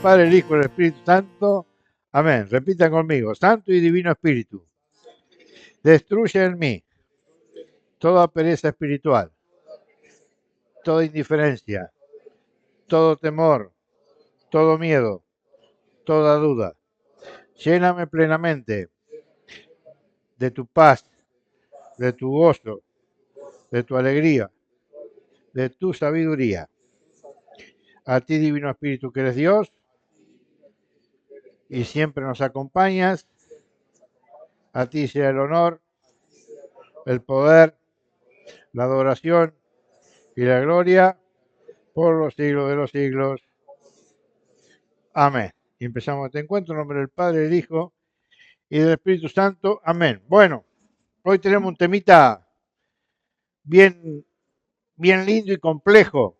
Padre, el Hijo y el Espíritu Santo. Amén. Repitan conmigo. Santo y Divino Espíritu, destruye en mí toda pereza espiritual, toda indiferencia, todo temor, todo miedo, toda duda. Lléname plenamente de tu paz, de tu gozo, de tu alegría, de tu sabiduría. A ti, Divino Espíritu, que eres Dios y siempre nos acompañas. A ti sea el honor, el poder, la adoración y la gloria por los siglos de los siglos. Amén. Y empezamos este encuentro en nombre del Padre, del Hijo y del Espíritu Santo. Amén. Bueno, hoy tenemos un temita bien, bien lindo y complejo.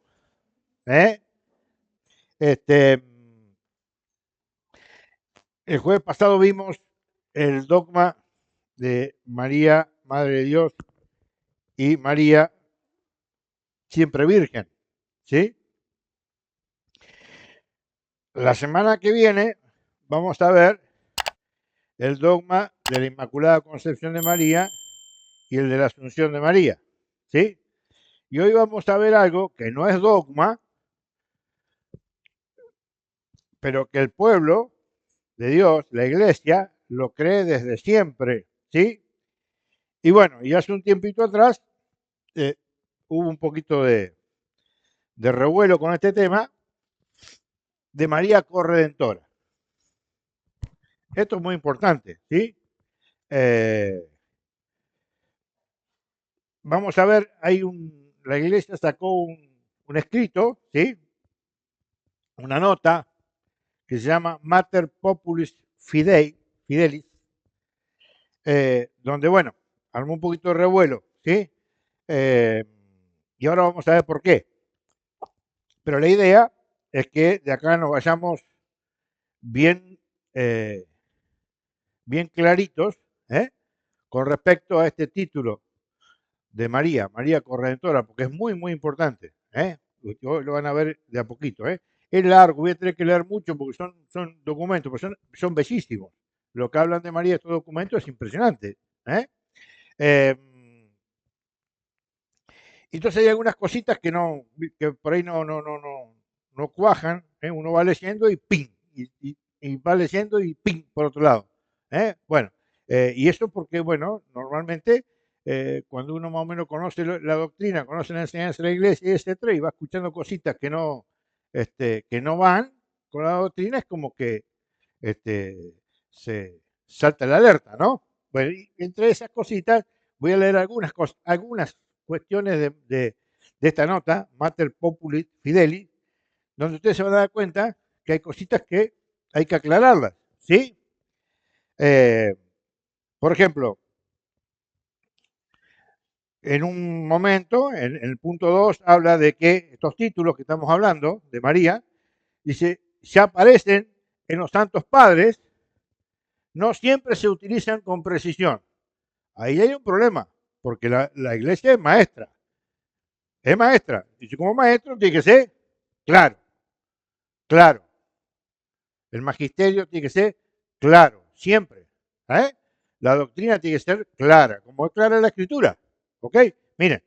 ¿eh? Este, el jueves pasado vimos el dogma de María, Madre de Dios, y María, siempre virgen. ¿Sí? La semana que viene vamos a ver el dogma de la Inmaculada Concepción de María y el de la Asunción de María. ¿Sí? Y hoy vamos a ver algo que no es dogma, pero que el pueblo de Dios, la iglesia, lo cree desde siempre. ¿Sí? Y bueno, y hace un tiempito atrás eh, hubo un poquito de revuelo con este tema de María Corredentora. Esto es muy importante, ¿sí? Vamos a ver, la iglesia sacó un escrito, ¿sí? Una nota que se llama Mater Populis Fidelis, donde, bueno, armó un poquito de revuelo, ¿sí? Eh, y ahora vamos a ver por qué. Pero la idea es que de acá nos vayamos bien, bien claritos, con respecto a este título de María, María Corredentora, porque es muy, muy importante. Hoy lo van a ver de a poquito. Es largo, voy a tener que leer mucho porque son documentos, pero son bellísimos. Lo que hablan de María, estos documentos, es impresionante. Eh, entonces hay algunas cositas que por ahí no cuajan. Uno va leyendo y ¡ping! Y va leyendo y ¡ping! Por otro lado. Bueno, y eso porque, bueno, normalmente cuando uno más o menos conoce la doctrina, conoce la enseñanza de la iglesia, etcétera, y va escuchando cositas que no van con la doctrina, es como que se salta la alerta, ¿no? Bueno, y entre esas cositas voy a leer algunas cuestiones de esta nota, Mater Populi Fideli, donde ustedes se van a dar cuenta que hay cositas que hay que aclararlas, ¿sí? Eh, por ejemplo, en un momento, en el punto 2, habla de que estos títulos que estamos hablando, de María, dice, ya aparecen en los santos padres, no siempre se utilizan con precisión. Ahí hay un problema, porque la iglesia es maestra. Es maestra. Y como maestro tiene que ser claro, claro. El magisterio tiene que ser claro, siempre. ¿eh? La doctrina tiene que ser clara, como es clara la escritura. ¿Ok? Miren,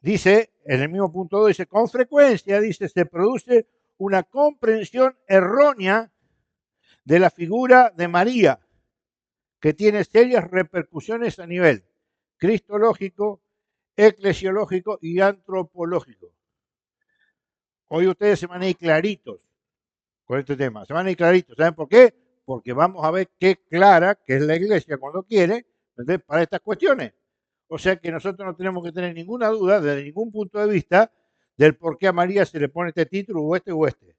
dice, en el mismo punto 2, dice, con frecuencia, dice, se produce una comprensión errónea de la figura de María, que tiene serias repercusiones a nivel cristológico, eclesiológico y antropológico. Hoy ustedes se van a ir claritos con este tema, se van a ir claritos. ¿Saben por qué? Porque vamos a ver qué clara que es la iglesia cuando quiere, ¿entendés? Para estas cuestiones. O sea que nosotros no tenemos que tener ninguna duda desde ningún punto de vista del por qué a María se le pone este título o este o este.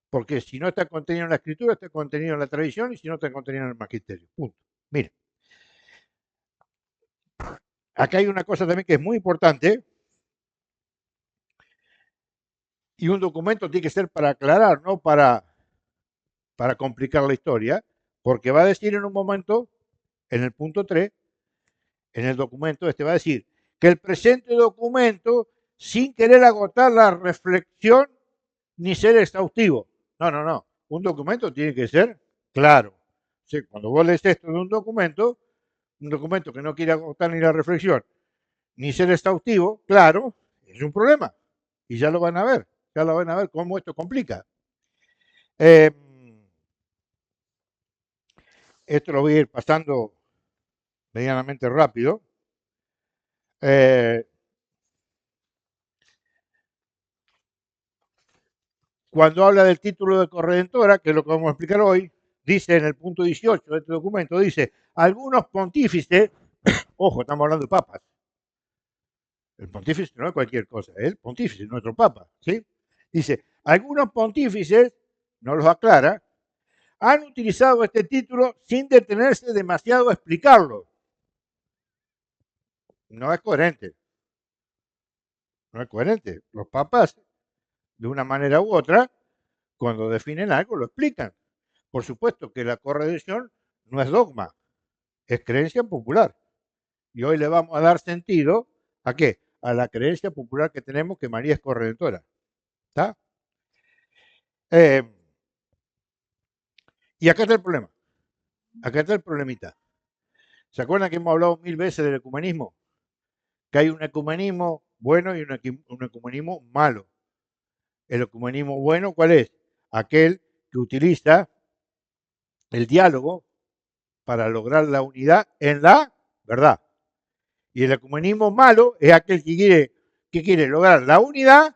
Porque si no está contenido en la escritura, está contenido en la tradición y si no está contenido en el magisterio. Punto. Mire, acá hay una cosa también que es muy importante y un documento tiene que ser para aclarar, no para complicar la historia, porque va a decir en un momento, en el punto 3, en el documento va a decir que el presente documento, sin querer agotar la reflexión ni ser exhaustivo. No, no, no. Un documento tiene que ser claro. Sí, cuando vos lees esto de un documento que no quiere agotar ni la reflexión, ni ser exhaustivo, claro, es un problema. Y ya lo van a ver cómo esto complica. Eh, Esto lo voy a ir pasando medianamente rápido. Eh, Cuando habla del título de corredentora, que es lo que vamos a explicar hoy, dice en el punto 18 de este documento, dice, algunos pontífices, ojo, estamos hablando de papas, el pontífice no es cualquier cosa, es el pontífice, nuestro papa, ¿sí? Dice, algunos pontífices, no los aclara, han utilizado este título sin detenerse demasiado a explicarlo. No es coherente, no es coherente. Los papas, de una manera u otra, cuando definen algo, lo explican. Por supuesto que la corredención no es dogma, es creencia popular. Y hoy le vamos a dar sentido ¿a qué? A la creencia popular que tenemos que María es corredentora. ¿Está? Eh, y acá está el problema. Acá está el problemita. ¿Se acuerdan que hemos hablado 1000 veces del ecumenismo? Que hay un ecumenismo bueno y un ecumenismo malo. El ecumenismo bueno, ¿cuál es? Aquel que utiliza el diálogo para lograr la unidad en la verdad. Y el ecumenismo malo es aquel que quiere lograr la unidad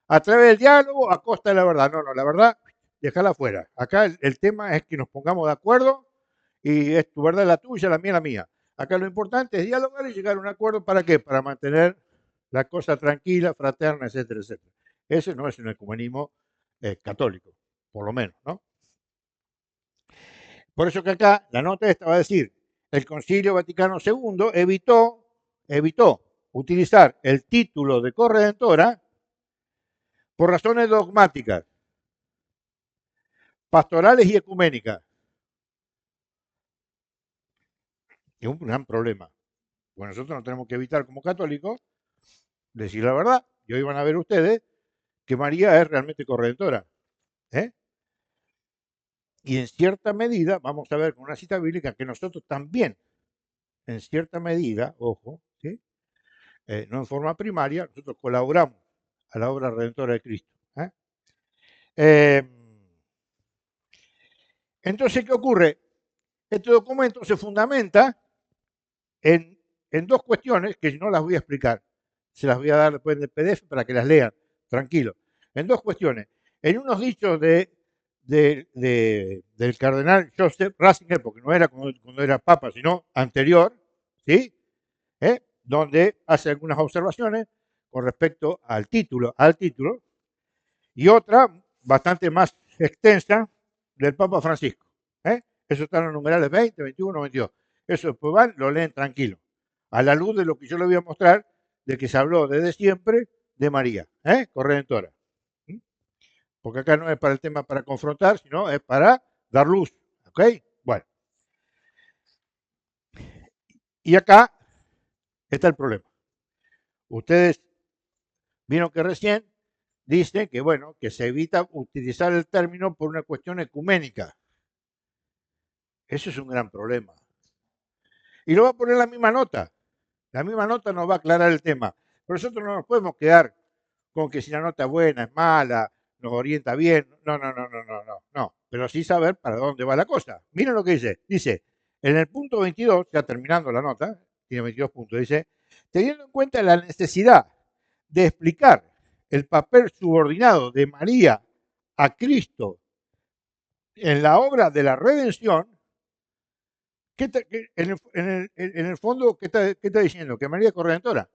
a través del diálogo a costa de la verdad. No, no, la verdad, déjala fuera. Acá el tema es que nos pongamos de acuerdo y es tu verdad la tuya, la mía la mía. Acá lo importante es dialogar y llegar a un acuerdo. ¿Para qué? Para mantener la cosa tranquila, fraterna, etcétera, etcétera. Ese no es un ecumenismo católico, por lo menos, ¿no? Por eso que acá la nota esta va a decir, el Concilio Vaticano II evitó utilizar el título de corredentora por razones dogmáticas, pastorales y ecuménicas. Es un gran problema. Pues nosotros no tenemos que evitar como católicos decir la verdad. Y hoy van a ver ustedes que María es realmente corredentora. ¿eh? Y en cierta medida, vamos a ver con una cita bíblica que nosotros también, en cierta medida, ojo, ¿sí? No en forma primaria, nosotros colaboramos a la obra redentora de Cristo. Eh, entonces, ¿qué ocurre? Este documento se fundamenta en, en dos cuestiones que no las voy a explicar. Se las voy a dar después en el PDF para que las lean, tranquilo. En dos cuestiones. En unos dichos del cardenal Joseph Ratzinger, porque no era cuando era papa, sino anterior, ¿sí? Donde hace algunas observaciones con respecto al título, y otra bastante más extensa del Papa Francisco. Eso está en los numerales 20, 21, 22. Eso después van, lo leen tranquilo. A la luz de lo que yo le voy a mostrar, de que se habló desde siempre de María, corredentora. ¿Mm? Porque acá no es para el tema para confrontar, sino es para dar luz. ¿Ok? Bueno. Y acá está el problema. Ustedes vieron que recién dice que, bueno, que se evita utilizar el término por una cuestión ecuménica. Eso es un gran problema. Y lo va a poner la misma nota. La misma nota nos va a aclarar el tema. Pero nosotros no nos podemos quedar con que si la nota es buena, es mala, nos orienta bien. No, no, no, no, no, no, no. Pero sí saber para dónde va la cosa. Miren lo que dice. Dice, en el punto 22, ya terminando la nota, tiene 22 puntos, dice, teniendo en cuenta la necesidad de explicar el papel subordinado de María a Cristo en la obra de la redención, en el fondo, ¿qué está diciendo? Que María es corredentora.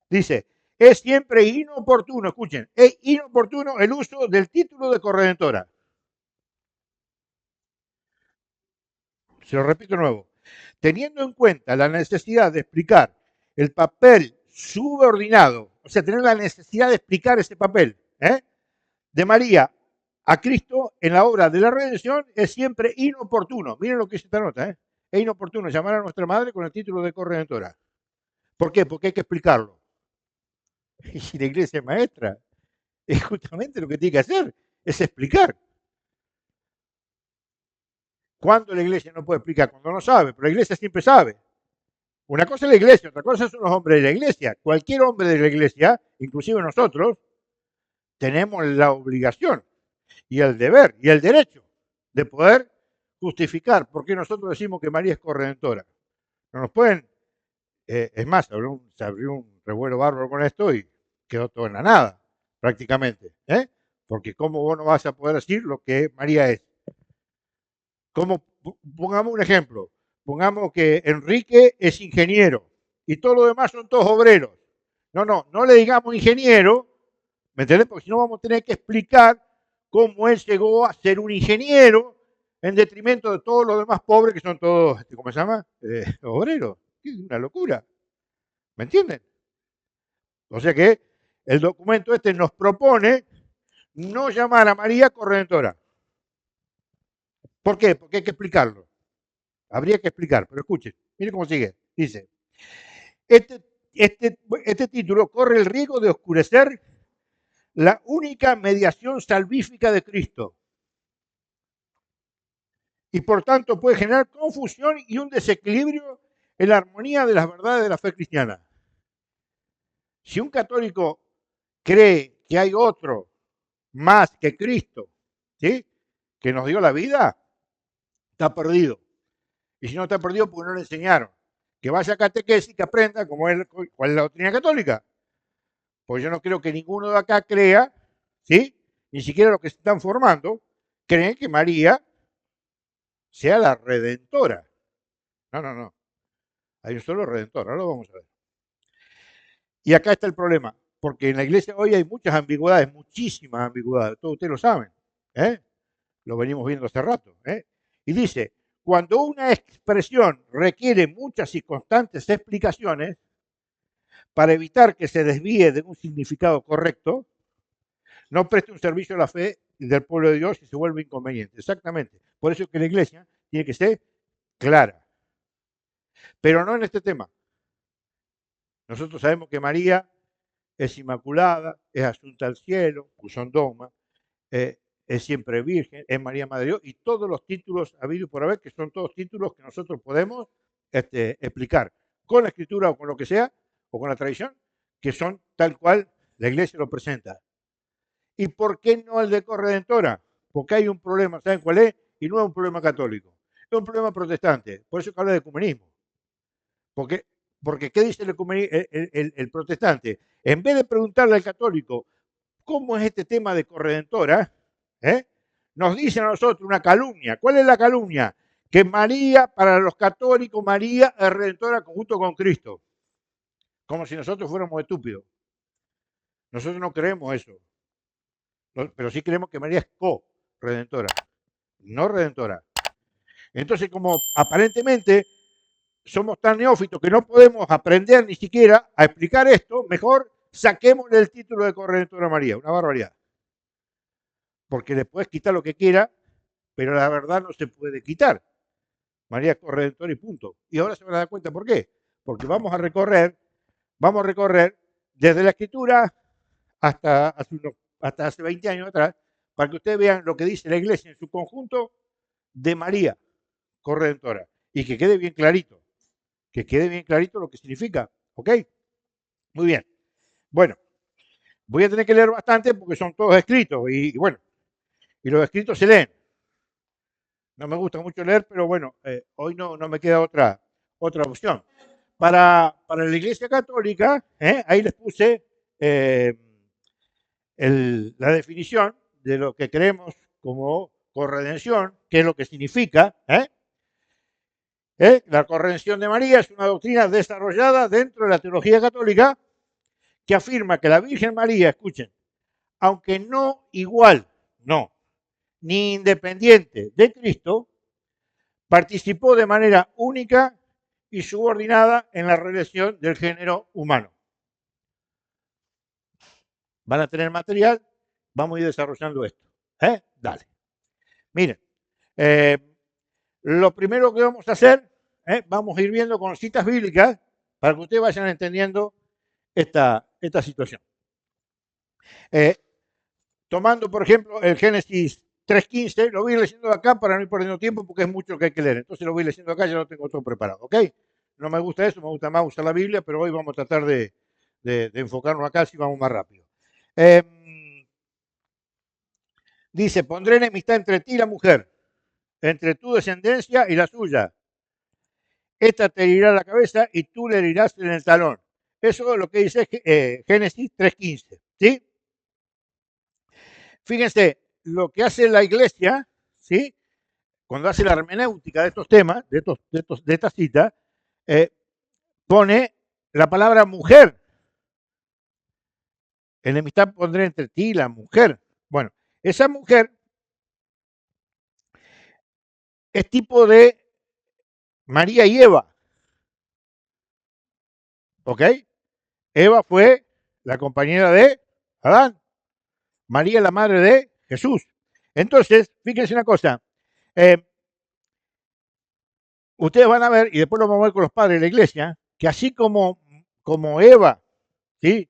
Dice, es siempre inoportuno, escuchen, es inoportuno el uso del título de corredentora. Se lo repito de nuevo. Teniendo en cuenta la necesidad de explicar el papel subordinado, o sea, tener la necesidad de explicar ese papel de María a Cristo en la obra de la redención, es siempre inoportuno. Miren lo que dice esta nota, es inoportuno llamar a nuestra madre con el título de corredentora. ¿Por qué? Porque hay que explicarlo. Y la iglesia es maestra. Es justamente lo que tiene que hacer, es explicar. ¿Cuándo la iglesia no puede explicar? Cuando no sabe, pero la iglesia siempre sabe. Una cosa es la iglesia, otra cosa son los hombres de la iglesia. Cualquier hombre de la iglesia, inclusive nosotros, tenemos la obligación y el deber y el derecho de poder justificar por qué nosotros decimos que María es corredentora. No nos pueden, es más, se abrió un revuelo bárbaro con esto y quedó todo en la nada, prácticamente. Porque cómo vos no vas a poder decir lo que María es. Como, pongamos un ejemplo, pongamos que Enrique es ingeniero y todos los demás son todos obreros. No le digamos ingeniero, ¿me entendés? Porque si no vamos a tener que explicar cómo él llegó a ser un ingeniero en detrimento de todos los demás pobres que son todos, ¿cómo se llama? Obreros. Es una locura. ¿Me entienden? O sea que el documento este nos propone no llamar a María corredentora. ¿Por qué? Porque hay que explicarlo. Habría que explicar, pero escuchen, miren cómo sigue. Dice, este título corre el riesgo de oscurecer la única mediación salvífica de Cristo y por tanto puede generar confusión y un desequilibrio en la armonía de las verdades de la fe cristiana. Si un católico cree que hay otro más que Cristo, ¿sí?, que nos dio la vida, está perdido. Y si no está perdido, porque no le enseñaron. Que vaya a catequesis, que aprenda cuál es la doctrina católica. Pues yo no creo que ninguno de acá crea, ¿sí?, ni siquiera los que se están formando, creen que María sea la redentora. No. Hay un solo redentor, ahora lo vamos a ver. Y acá está el problema, porque en la iglesia hoy hay muchas ambigüedades, muchísimas ambigüedades, todos ustedes lo saben, ¿eh? Lo venimos viendo hace rato. Y dice, cuando una expresión requiere muchas y constantes explicaciones para evitar que se desvíe de un significado correcto, no preste un servicio a la fe del pueblo de Dios y se vuelve inconveniente. Exactamente. Por eso es que la iglesia tiene que ser clara. Pero no en este tema. Nosotros sabemos que María es inmaculada, es asunta al cielo, puso un dogma, es siempre virgen, es María Madre de Dios, y todos los títulos habidos por haber, que son todos títulos que nosotros podemos explicar con la escritura o con lo que sea, o con la tradición, que son tal cual la iglesia lo presenta. ¿Y por qué no el de corredentora? Porque hay un problema, ¿saben cuál es? Y no es un problema católico, es un problema protestante, por eso que habla de ecumenismo. Porque ¿qué dice el protestante? En vez de preguntarle al católico, ¿cómo es este tema de corredentora? Nos dicen a nosotros una calumnia. ¿Cuál es la calumnia? Que María, para los católicos, María es redentora junto con Cristo. Como si nosotros fuéramos estúpidos. Nosotros no creemos eso. Pero sí creemos que María es co-redentora, no redentora. Entonces, como aparentemente somos tan neófitos que no podemos aprender ni siquiera a explicar esto, mejor saquémosle el título de corredentora a María. Una barbaridad. Porque le puedes quitar lo que quiera, pero la verdad no se puede quitar. María es corredentora y punto. Y ahora se van a dar cuenta por qué. Porque vamos a recorrer desde la escritura hasta hace 20 años atrás, para que ustedes vean lo que dice la iglesia en su conjunto de María, corredentora. Y que quede bien clarito lo que significa. ¿Ok? Muy bien. Bueno, voy a tener que leer bastante porque son todos escritos y bueno, y los escritos se leen. No me gusta mucho leer, pero bueno, hoy no me queda otra opción. Para la Iglesia Católica, ahí les puse la definición de lo que creemos como corredención, qué es lo que significa. La corredención de María es una doctrina desarrollada dentro de la teología católica que afirma que la Virgen María, escuchen, aunque no igual, no, ni independiente de Cristo, participó de manera única y subordinada en la realización del género humano. Van a tener material, vamos a ir desarrollando esto. Dale. Miren, lo primero que vamos a hacer, vamos a ir viendo con citas bíblicas para que ustedes vayan entendiendo esta situación. tomando, por ejemplo, el Génesis 3.15, lo voy leyendo acá para no ir perdiendo tiempo porque es mucho lo que hay que leer. Entonces lo voy leyendo acá, ya lo tengo todo preparado, ¿ok? No me gusta eso, me gusta más usar la Biblia, pero hoy vamos a tratar de enfocarnos acá si vamos más rápido. Eh, dice, pondré enemistad entre ti y la mujer, entre tu descendencia y la suya. Esta te herirá la cabeza y tú le herirás en el talón. Eso es lo que dice Génesis 3.15, ¿sí? Fíjense, lo que hace la iglesia, ¿sí? Cuando hace la hermenéutica de estos temas, de esta cita, eh, pone la palabra mujer. Enemistad pondré entre ti y la mujer. Bueno, esa mujer es tipo de María y Eva, ¿ok? Eva fue la compañera de Adán, María la madre de Jesús. Entonces, fíjense una cosa, eh, ustedes van a ver, y después lo vamos a ver con los padres de la iglesia, que así como Eva, ¿sí?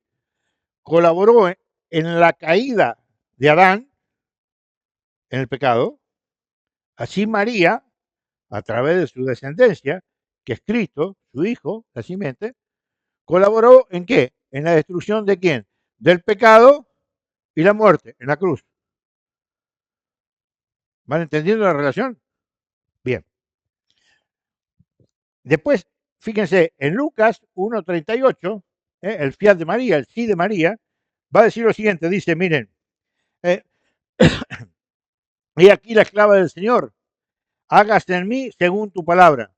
Colaboró en la caída de Adán, en el pecado, así María, a través de su descendencia, que es Cristo, su hijo, la simiente, colaboró en qué? En la destrucción de quién? Del pecado y la muerte, en la cruz. ¿Van entendiendo la relación? Bien. Después, fíjense, en Lucas 1.38, el fiat de María, el sí de María, va a decir lo siguiente, dice, miren, eh, he aquí la esclava del Señor, hágase en mí según tu palabra.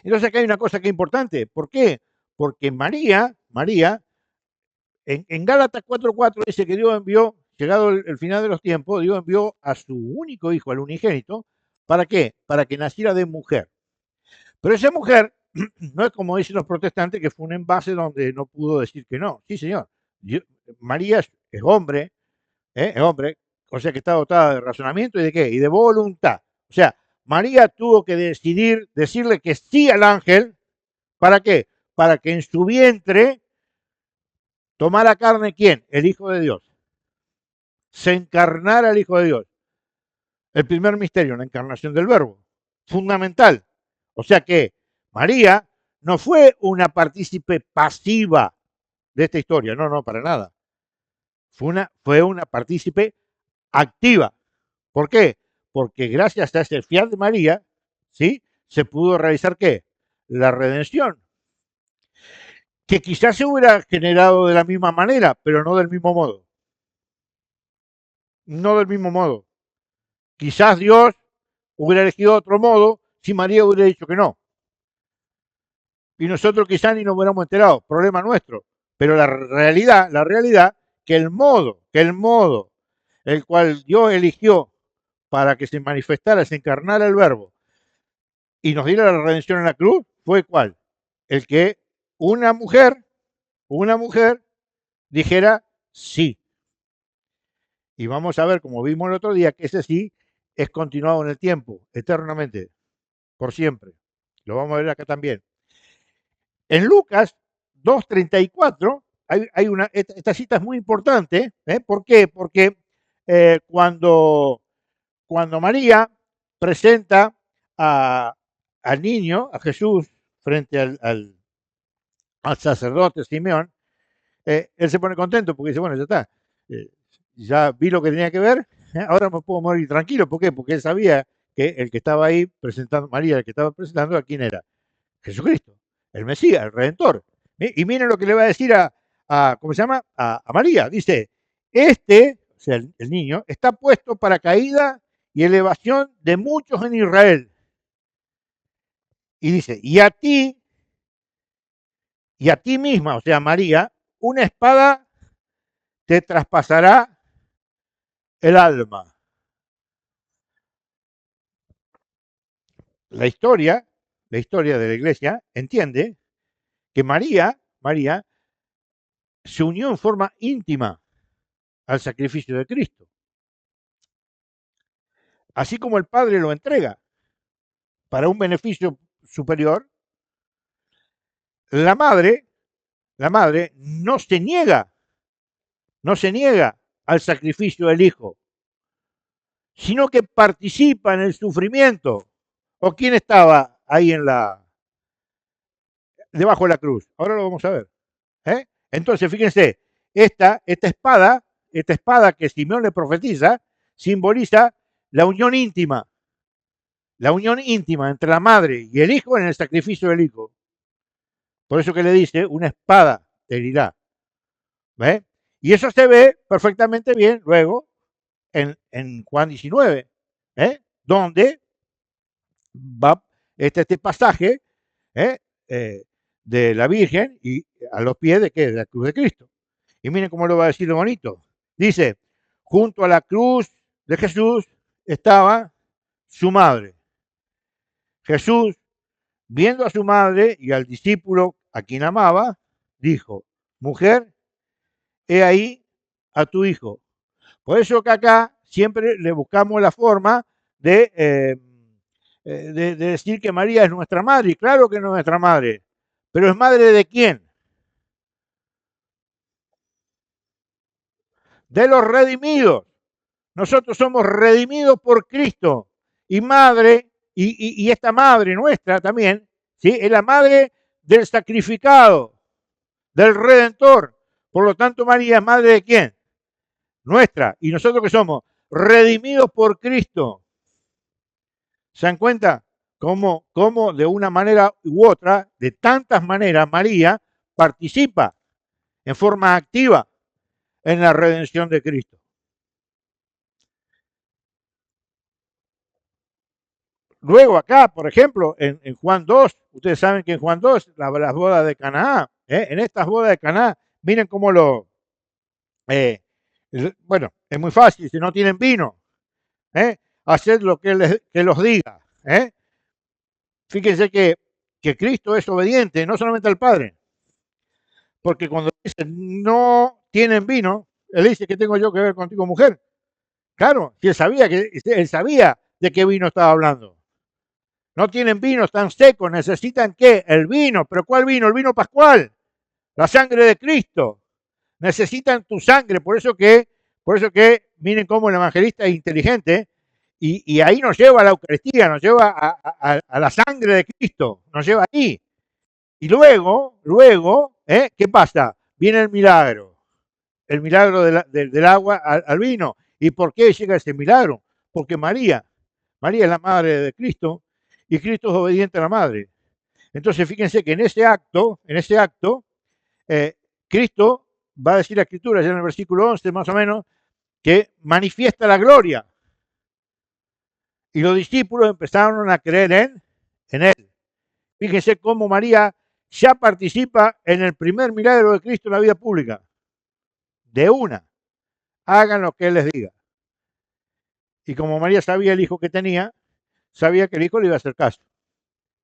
Entonces acá hay una cosa que es importante. ¿Por qué? Porque María, en Gálatas 4.4 dice que Dios envió, llegado el final de los tiempos, Dios envió a su único hijo, al unigénito, ¿para qué? Para que naciera de mujer. Pero esa mujer no es como dicen los protestantes, que fue un envase donde no pudo decir que no. Sí, señor. María es hombre, es hombre, o sea que está dotada de razonamiento y de qué? Y de voluntad. O sea, María tuvo que decidir, decirle que sí al ángel. ¿Para qué? Para que en su vientre tomara carne ¿quién? El Hijo de Dios. Se encarnara el Hijo de Dios. El primer misterio, la encarnación del Verbo. Fundamental. O sea que María no fue una partícipe pasiva de esta historia. No, no, para nada. Fue una partícipe activa. ¿Por qué? Porque gracias a ese fiat de María, ¿sí? Se pudo realizar ¿qué? La redención. Que quizás se hubiera generado de la misma manera, pero no del mismo modo. No del mismo modo. Quizás Dios hubiera elegido otro modo si María hubiera dicho que no. Y nosotros quizás ni nos hubiéramos enterado, problema nuestro. Pero la realidad, que el modo el cual Dios eligió para que se manifestara, se encarnara el verbo y nos diera la redención en la cruz, fue cuál? El que una mujer, una mujer dijera sí. Y vamos a ver, como vimos el otro día, que ese sí es continuado en el tiempo, eternamente, por siempre. Lo vamos a ver acá también. En Lucas 2.34 hay esta cita es muy importante. ¿Por qué? Porque cuando María presenta a, al niño, a Jesús, frente al sacerdote Simeón, él se pone contento porque dice, bueno, ya está, eh, ya vi lo que tenía que ver, ahora me puedo morir tranquilo. ¿Por qué? Porque él sabía que el que estaba ahí presentando, María, el que estaba presentando, ¿a quién era? Jesucristo, el Mesías, el Redentor. Y miren lo que le va a decir ¿cómo se llama? A María. Dice, o sea, el niño, está puesto para caída y elevación de muchos en Israel. Y dice, y a ti misma, o sea, María, una espada te traspasará el alma. La historia, la historia de la iglesia entiende que María se unió en forma íntima al sacrificio de Cristo. Así como el Padre lo entrega para un beneficio superior, la madre, la madre no se niega, no se niega al sacrificio del Hijo, sino que participa en el sufrimiento. ¿O quién estaba ahí debajo de la cruz? Ahora lo vamos a ver. Entonces, fíjense, esta espada que Simeón le profetiza, simboliza la unión íntima entre la madre y el hijo en el sacrificio del hijo. Por eso que le dice, una espada te herirá. ¿Ve? Y eso se ve perfectamente bien luego en Juan 19, donde va este pasaje ¿eh? Eh, de la Virgen y a los pies de, ¿qué? De la cruz de Cristo. Y miren cómo lo va a decir de bonito. Dice, junto a la cruz de Jesús estaba su madre. Jesús, viendo a su madre y al discípulo a quien amaba, dijo, mujer, he ahí a tu hijo. Por eso que acá siempre le buscamos la forma de decir que María es nuestra madre. Y claro que no es nuestra madre. Pero ¿es madre de quién? De los redimidos. Nosotros somos redimidos por Cristo. Y madre, y esta madre nuestra también, ¿sí? Es la madre del sacrificado, del Redentor. Por lo tanto, María es madre de quién? Nuestra. Y nosotros que somos redimidos por Cristo. ¿Se dan cuenta? Cómo de una manera u otra, de tantas maneras, María participa en forma activa en la redención de Cristo. Luego acá, por ejemplo, en Juan 2, ustedes saben que en Juan 2, las bodas de Caná, en estas bodas de Caná, miren cómo eh, bueno, es muy fácil, si no tienen vino, haced lo que los diga. Fíjense que Cristo es obediente, no solamente al Padre, porque cuando dice no tienen vino, él dice que tengo yo que ver contigo, mujer. Claro, si él sabía de qué vino estaba hablando. No tienen vino, están secos, necesitan ¿qué? El vino. ¿Pero cuál vino? El vino pascual, la sangre de Cristo. Necesitan tu sangre, por eso que miren cómo el evangelista es inteligente y ahí nos lleva a la Eucaristía, nos lleva a la sangre de Cristo, nos lleva ahí. Y luego, ¿qué pasa? Viene el milagro del agua al vino. ¿Y por qué llega ese milagro? Porque María es la madre de Cristo y Cristo es obediente a la madre. Entonces, fíjense que en ese acto, Cristo va a decir la Escritura, ya en el versículo 11 más o menos, que manifiesta la gloria. Y los discípulos empezaron a creer en él. Fíjense cómo María ya participa en el primer milagro de Cristo en la vida pública. De una. Hagan lo que él les diga. Y como María sabía el hijo que tenía, sabía que el hijo le iba a hacer caso.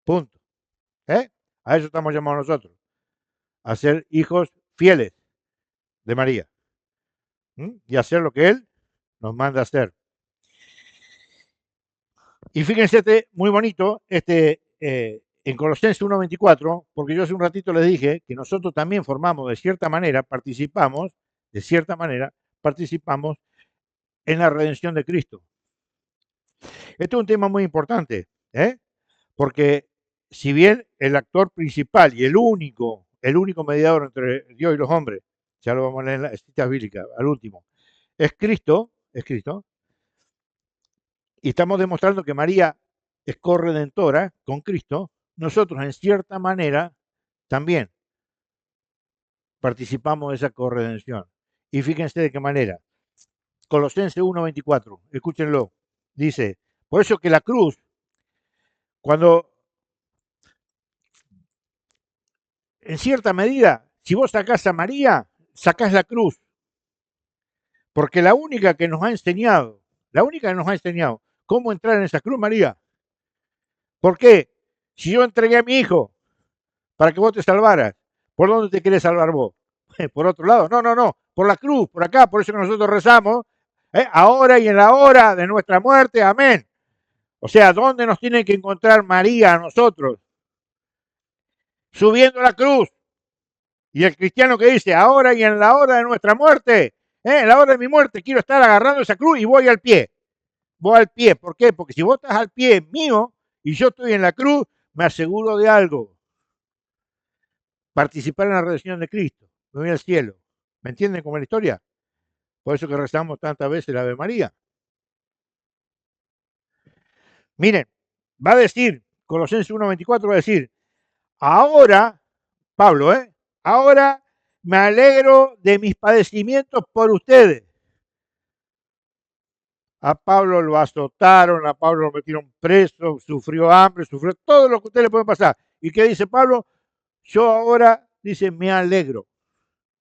Punto. A eso estamos llamados nosotros. A ser hijos fieles de María. Y hacer lo que él nos manda a hacer. Y fíjense muy bonito, en Colosenses 1:24, porque yo hace un ratito les dije que nosotros también formamos, de cierta manera, participamos en la redención de Cristo. Este es un tema muy importante, porque si bien el actor principal y el único mediador entre Dios y los hombres, ya lo vamos a leer en la cita bíblica, al último, es Cristo, y estamos demostrando que María es corredentora con Cristo, nosotros en cierta manera también participamos de esa corredención. Y fíjense de qué manera. Colosenses 1:24, escúchenlo, dice, por eso que la cruz, cuando en cierta medida, si vos sacás a María, sacás la cruz, porque la única que nos ha enseñado cómo entrar en esa cruz, María. ¿Por qué? Si yo entregué a mi hijo para que vos te salvaras, ¿por dónde te querés salvar vos? ¿Por otro lado? No, por la cruz, por acá, por eso que nosotros rezamos, ahora y en la hora de nuestra muerte, amén. O sea, ¿dónde nos tiene que encontrar María a nosotros? Subiendo la cruz. Y el cristiano que dice, ahora y en la hora de nuestra muerte, En la hora de mi muerte quiero estar agarrando esa cruz y voy al pie. Voy al pie. ¿Por qué? Porque si vos estás al pie mío y yo estoy en la cruz, me aseguro de algo. Participar en la redención de Cristo. Me voy al cielo. ¿Me entienden cómo es la historia? Por eso que rezamos tantas veces la Ave María. Miren, va a decir, Colosenses 1:24 va a decir, ahora, Pablo, ahora me alegro de mis padecimientos por ustedes. A Pablo lo azotaron, a Pablo lo metieron preso, sufrió hambre, sufrió todo lo que a usted le puede pasar. ¿Y qué dice Pablo? Yo ahora, dice, me alegro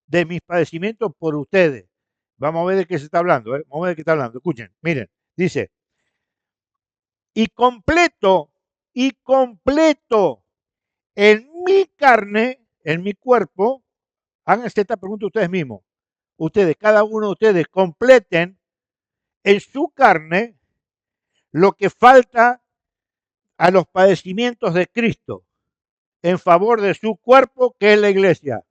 de mis padecimientos por ustedes. Vamos a ver de qué se está hablando, Vamos a ver de qué está hablando. Escuchen, miren, dice, y completo en mi carne, en mi cuerpo, háganse esta pregunta ustedes mismos. Ustedes, cada uno de ustedes, completen en su carne lo que falta a los padecimientos de Cristo en favor de su cuerpo, que es la iglesia.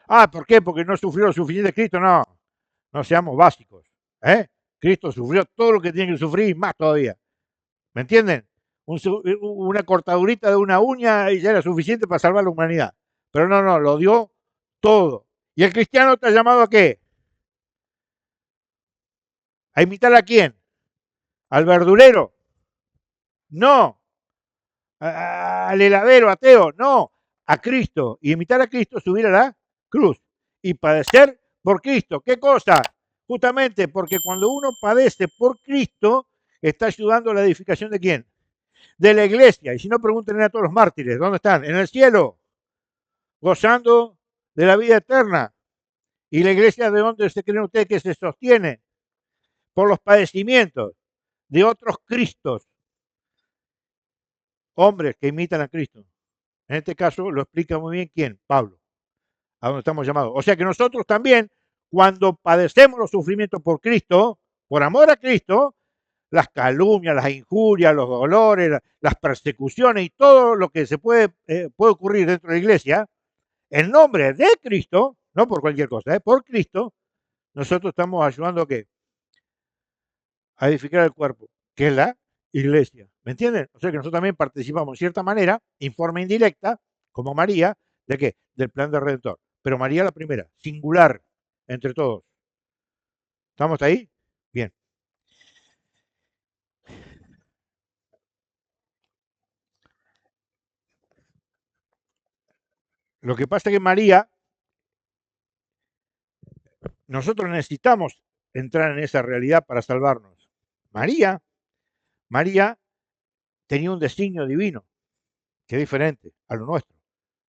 Ah, ¿por qué? Porque no sufrió lo suficiente Cristo. No, no seamos básicos. Cristo sufrió todo lo que tiene que sufrir y más todavía. ¿Me entienden? Una cortadurita de una uña y ya era suficiente para salvar la humanidad. Pero no, lo dio todo. ¿Y el cristiano está llamado a qué? ¿A imitar a quién? ¿Al verdulero? No. ¿Al heladero ateo? No. A Cristo. Y imitar a Cristo, subir a la cruz. Y padecer por Cristo. ¿Qué cosa? Justamente porque cuando uno padece por Cristo, está ayudando a la edificación de quién? De la iglesia. Y si no, pregúntenle a todos los mártires, ¿dónde están? En el cielo, gozando de la vida eterna. ¿Y la iglesia de dónde se creen ustedes que se sostiene? Por los padecimientos de otros Cristos, hombres que imitan a Cristo. En este caso lo explica muy bien quién, Pablo, a donde estamos llamados. O sea que nosotros también, cuando padecemos los sufrimientos por Cristo, por amor a Cristo, las calumnias, las injurias, los dolores, las persecuciones y todo lo que se puede ocurrir dentro de la iglesia, en nombre de Cristo, no por cualquier cosa, por Cristo, nosotros estamos ayudando a qué? A edificar el cuerpo, que es la iglesia. ¿Me entienden? O sea que nosotros también participamos en cierta manera, en forma indirecta, como María, ¿de qué? Del plan del Redentor. Pero María la primera, singular entre todos. ¿Estamos ahí? Bien. Lo que pasa es que María, nosotros necesitamos entrar en esa realidad para salvarnos. María tenía un designio divino, que es diferente a lo nuestro,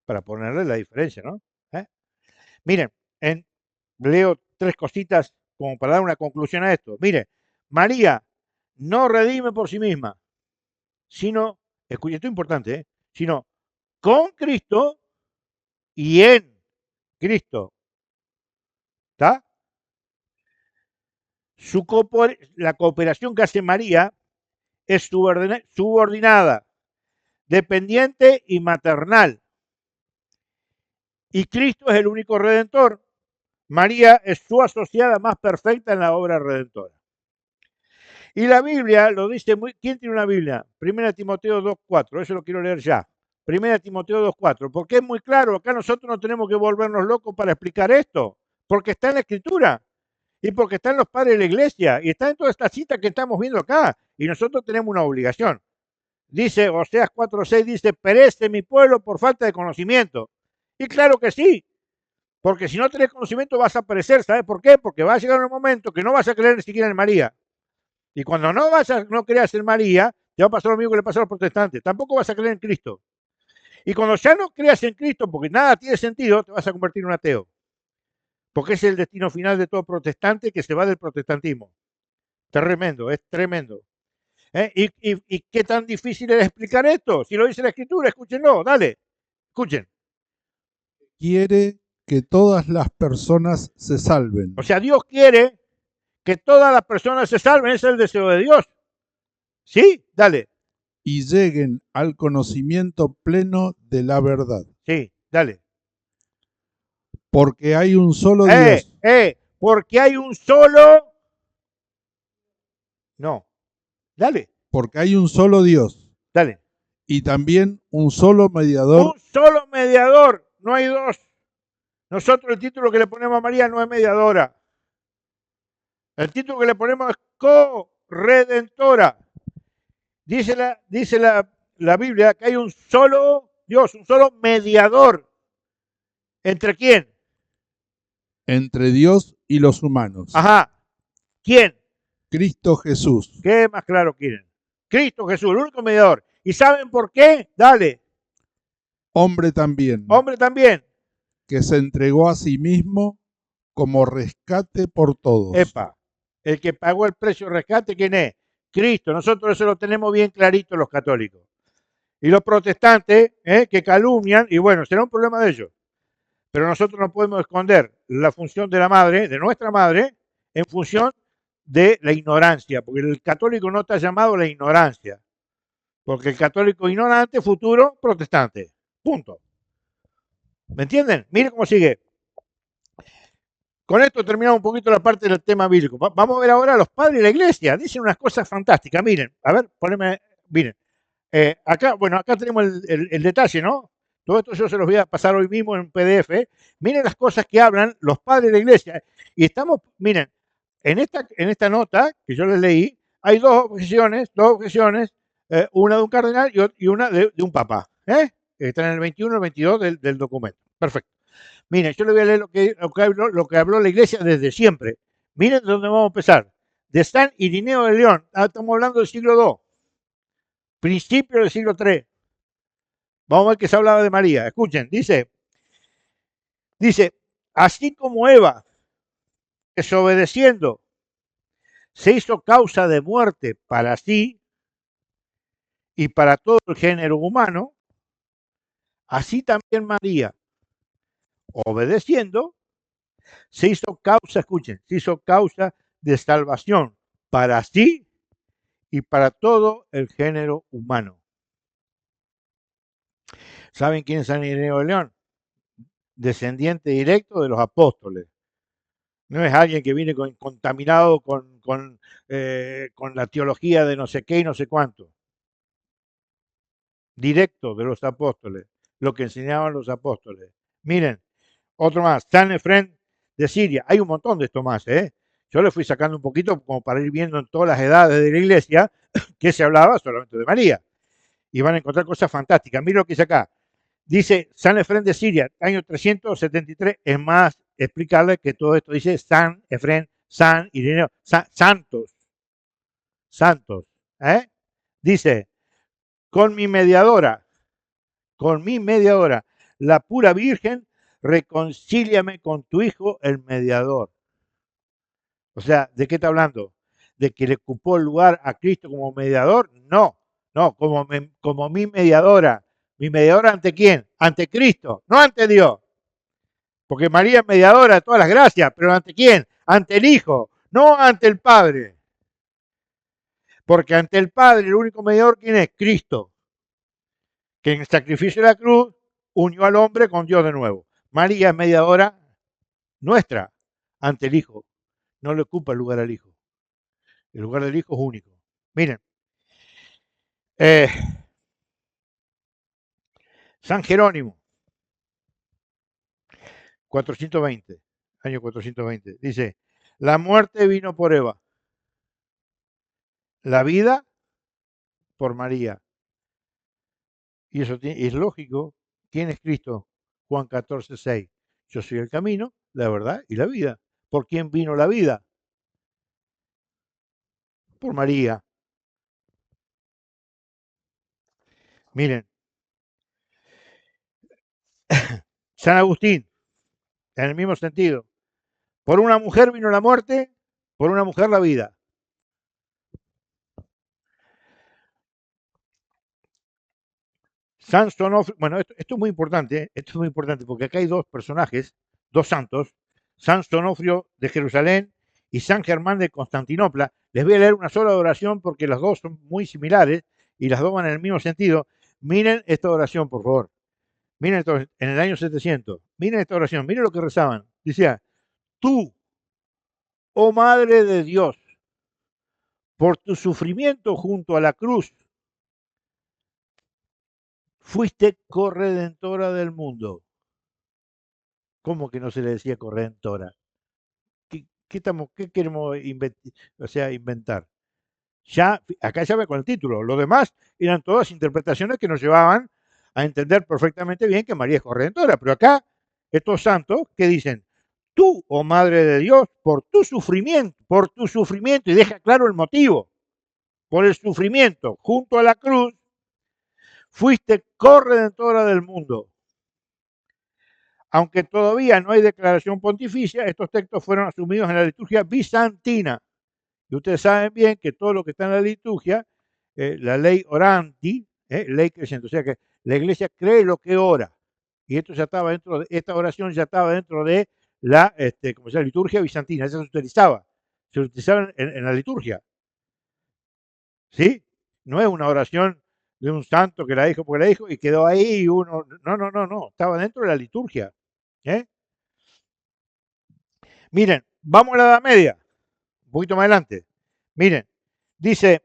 para ponerle la diferencia, ¿no? Miren, leo tres cositas como para dar una conclusión a esto. Mire, María no redime por sí misma, sino, escuche, esto es importante, sino con Cristo y en Cristo. ¿Está? La cooperación que hace María es subordinada, dependiente y maternal. Y Cristo es el único redentor. María es su asociada más perfecta en la obra redentora. Y la Biblia lo dice muy... ¿Quién tiene una Biblia? 1 Timoteo 2:4, eso lo quiero leer ya. 1 Timoteo 2:4, porque es muy claro, acá nosotros no tenemos que volvernos locos para explicar esto, porque está en la Escritura, y porque está en los padres de la iglesia, y está en toda esta cita que estamos viendo acá, y nosotros tenemos una obligación. Dice, Oseas 4:6, dice, perece mi pueblo por falta de conocimiento. Y claro que sí, porque si no tenés conocimiento vas a perecer, ¿sabes por qué? Porque va a llegar un momento que no vas a creer ni siquiera en María. Y cuando no creas en María, te va a pasar lo mismo que le pasó a los protestantes. Tampoco vas a creer en Cristo. Y cuando ya no creas en Cristo, porque nada tiene sentido, te vas a convertir en un ateo. Porque es el destino final de todo protestante que se va del protestantismo. Tremendo, es tremendo. ¿Y qué tan difícil es explicar esto? Si lo dice la Escritura, escúchenlo, dale, escuchen. Quiere que todas las personas se salven. O sea, Dios quiere que todas las personas se salven, ese es el deseo de Dios. ¿Sí? Dale. Y lleguen al conocimiento pleno de la verdad. Sí, dale. Porque hay un solo Dios. Porque hay un solo... No, dale, Porque hay un solo Dios. dale. Y también un solo mediador. Un solo mediador, no hay dos. Nosotros el título que le ponemos a María no es mediadora. El título que le ponemos es corredentora. Dice la Biblia que hay un solo Dios, un solo mediador. ¿Entre quién? Entre Dios y los humanos. Ajá. ¿Quién? Cristo Jesús. ¿Qué más claro quieren? Cristo Jesús, el único mediador. ¿Y saben por qué? Dale. Hombre también. Hombre también. Que se entregó a sí mismo como rescate por todos. Epa. El que pagó el precio de rescate, ¿quién es? Cristo. Nosotros eso lo tenemos bien clarito los católicos. Y los protestantes, que calumnian, y bueno, será un problema de ellos. Pero nosotros no podemos esconder la función de la madre, de nuestra madre, en función de la ignorancia, porque el católico no está llamado a la ignorancia, porque el católico ignorante, futuro protestante. Punto. ¿Me entienden? Miren cómo sigue. Con esto terminamos un poquito la parte del tema bíblico. Vamos a ver ahora a los padres de la iglesia. Dicen unas cosas fantásticas. Miren, a ver, poneme, miren. Acá tenemos el detalle, ¿no? Todo esto yo se los voy a pasar hoy mismo en PDF. Miren las cosas que hablan los padres de la iglesia. Y estamos, miren, en esta nota que yo les leí, hay dos objeciones, una de un cardenal y una de un papa. Están en el 21 y el 22 del documento. Perfecto. Miren, yo les voy a leer lo que habló la iglesia desde siempre. Miren de dónde vamos a empezar. De San Irineo de León. Estamos hablando del siglo II. Principio del siglo III. Vamos a ver que se hablaba de María. Escuchen, dice, así como Eva, desobedeciendo, se hizo causa de muerte para sí y para todo el género humano, así también María, obedeciendo, se hizo causa, escuchen, se hizo causa de salvación para sí y para todo el género humano. ¿Saben quién es San Ireneo de León? Descendiente directo de los apóstoles. No es alguien que viene contaminado con la teología de no sé qué y no sé cuánto. Directo de los apóstoles, lo que enseñaban los apóstoles. Miren, otro más, San Efrén de Siria. Hay un montón de esto más, ¿eh? Yo le fui sacando un poquito como para ir viendo en todas las edades de la iglesia que se hablaba solamente de María. Y van a encontrar cosas fantásticas. Miren lo que dice acá. Dice San Efrén de Siria, año 373. Es más explicarle que todo esto dice San Efrén, San Ireneo, santos. Dice, con mi mediadora, la pura Virgen, reconcíliame con tu Hijo, el mediador. O sea, ¿de qué está hablando? ¿De que le ocupó el lugar a Cristo como mediador? No, como mi mediadora. ¿Mi mediadora ante quién? Ante Cristo, no ante Dios. Porque María es mediadora de todas las gracias, pero ¿ante quién? Ante el Hijo, no ante el Padre. Porque ante el Padre el único mediador, ¿quién es? Cristo, que en el sacrificio de la cruz unió al hombre con Dios de nuevo. María es mediadora nuestra ante el Hijo. No le ocupa el lugar al Hijo. El lugar del Hijo es único. Miren, San Jerónimo, 420, año 420, dice, la muerte vino por Eva, la vida por María. Y eso es lógico. ¿Quién es Cristo? Juan 14, 6. Yo soy el camino, la verdad y la vida. ¿Por quién vino la vida? Por María. Miren, San Agustín, en el mismo sentido. Por una mujer vino la muerte, por una mujer la vida. San Sonofrio, bueno, esto es muy importante, esto es muy importante porque acá hay dos personajes, dos santos, San Sonofrio de Jerusalén y San Germán de Constantinopla. Les voy a leer una sola oración porque las dos son muy similares y las dos van en el mismo sentido. Miren esta oración, por favor. Miren esto, en el año 700, miren esta oración, miren lo que rezaban. Decía, tú, oh Madre de Dios, por tu sufrimiento junto a la cruz, fuiste corredentora del mundo. ¿Cómo que no se le decía corredentora? ¿Qué queremos inventar? Ya, acá ya ve con el título. Lo demás eran todas interpretaciones que nos llevaban a entender perfectamente bien que María es corredentora. Pero acá, estos santos que dicen, tú, oh Madre de Dios, por tu sufrimiento, y deja claro el motivo, por el sufrimiento junto a la cruz, fuiste corredentora del mundo. Aunque todavía no hay declaración pontificia, estos textos fueron asumidos en la liturgia bizantina. Y ustedes saben bien que todo lo que está en la liturgia, la ley oranti, ley creciente, o sea que la iglesia cree lo que ora. Y esto ya estaba dentro de, esta oración ya estaba dentro de la como sea, liturgia bizantina, esa se utilizaba en la liturgia. ¿Sí? No es una oración de un santo que la dijo porque la dijo y quedó ahí y uno. No, estaba dentro de la liturgia. ¿eh? Miren, vamos a la Edad Media, un poquito más adelante. Miren, dice,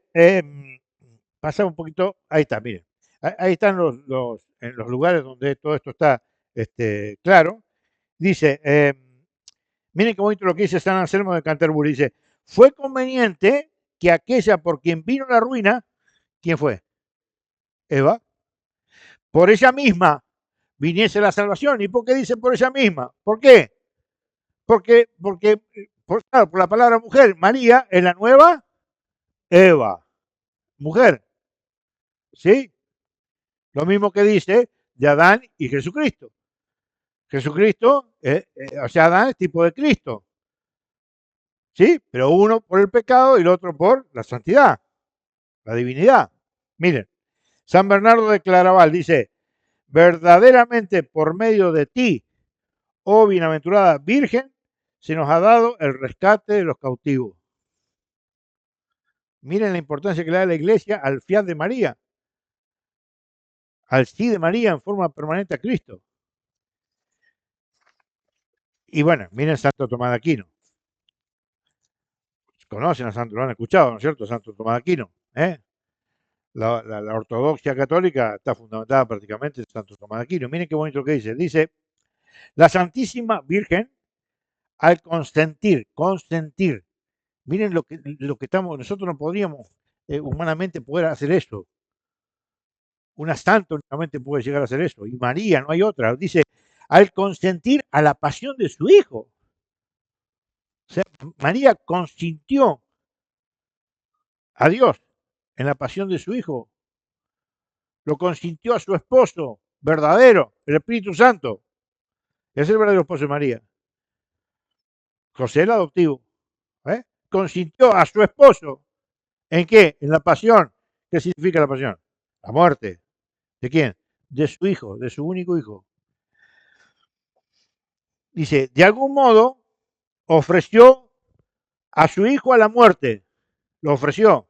pasa un poquito, ahí está, miren. Ahí están en los lugares donde todo esto está claro. Dice, miren qué bonito lo que dice San Anselmo de Canterbury. Dice, fue conveniente que aquella por quien vino la ruina, ¿quién fue? Eva. Por ella misma viniese la salvación. ¿Y por qué dice por ella misma? ¿Por qué? Claro, por la palabra mujer, María es la nueva Eva, mujer, ¿sí? Lo mismo que dice de Adán y Jesucristo. Jesucristo, o sea, Adán es tipo de Cristo, ¿sí? Pero uno por el pecado y el otro por la santidad, la divinidad. Miren, San Bernardo de Claraval dice, verdaderamente por medio de ti, oh bienaventurada Virgen, se nos ha dado el rescate de los cautivos. Miren la importancia que le da la Iglesia al fiat de María, al sí de María en forma permanente a Cristo. Y bueno, miren Santo Tomás de Aquino. Conocen a Santo, lo han escuchado, ¿no es cierto? Santo Tomás de Aquino. La ortodoxia católica está fundamentada prácticamente en Santo Tomás de Aquino. Miren qué bonito lo que dice. Dice, la Santísima Virgen, al consentir, miren lo que estamos, nosotros no podríamos humanamente poder hacer eso. Una santa únicamente puede llegar a hacer eso. Y María, no hay otra. Dice, al consentir a la pasión de su hijo. O sea, María consintió a Dios en la pasión de su hijo. Lo consintió a su esposo verdadero, el Espíritu Santo. Es el verdadero esposo de María. José el adoptivo. Consintió a su esposo. ¿En qué? En la pasión. ¿Qué significa la pasión? La muerte. ¿De quién? De su hijo, de su único hijo. Dice, de algún modo ofreció a su hijo a la muerte. Lo ofreció.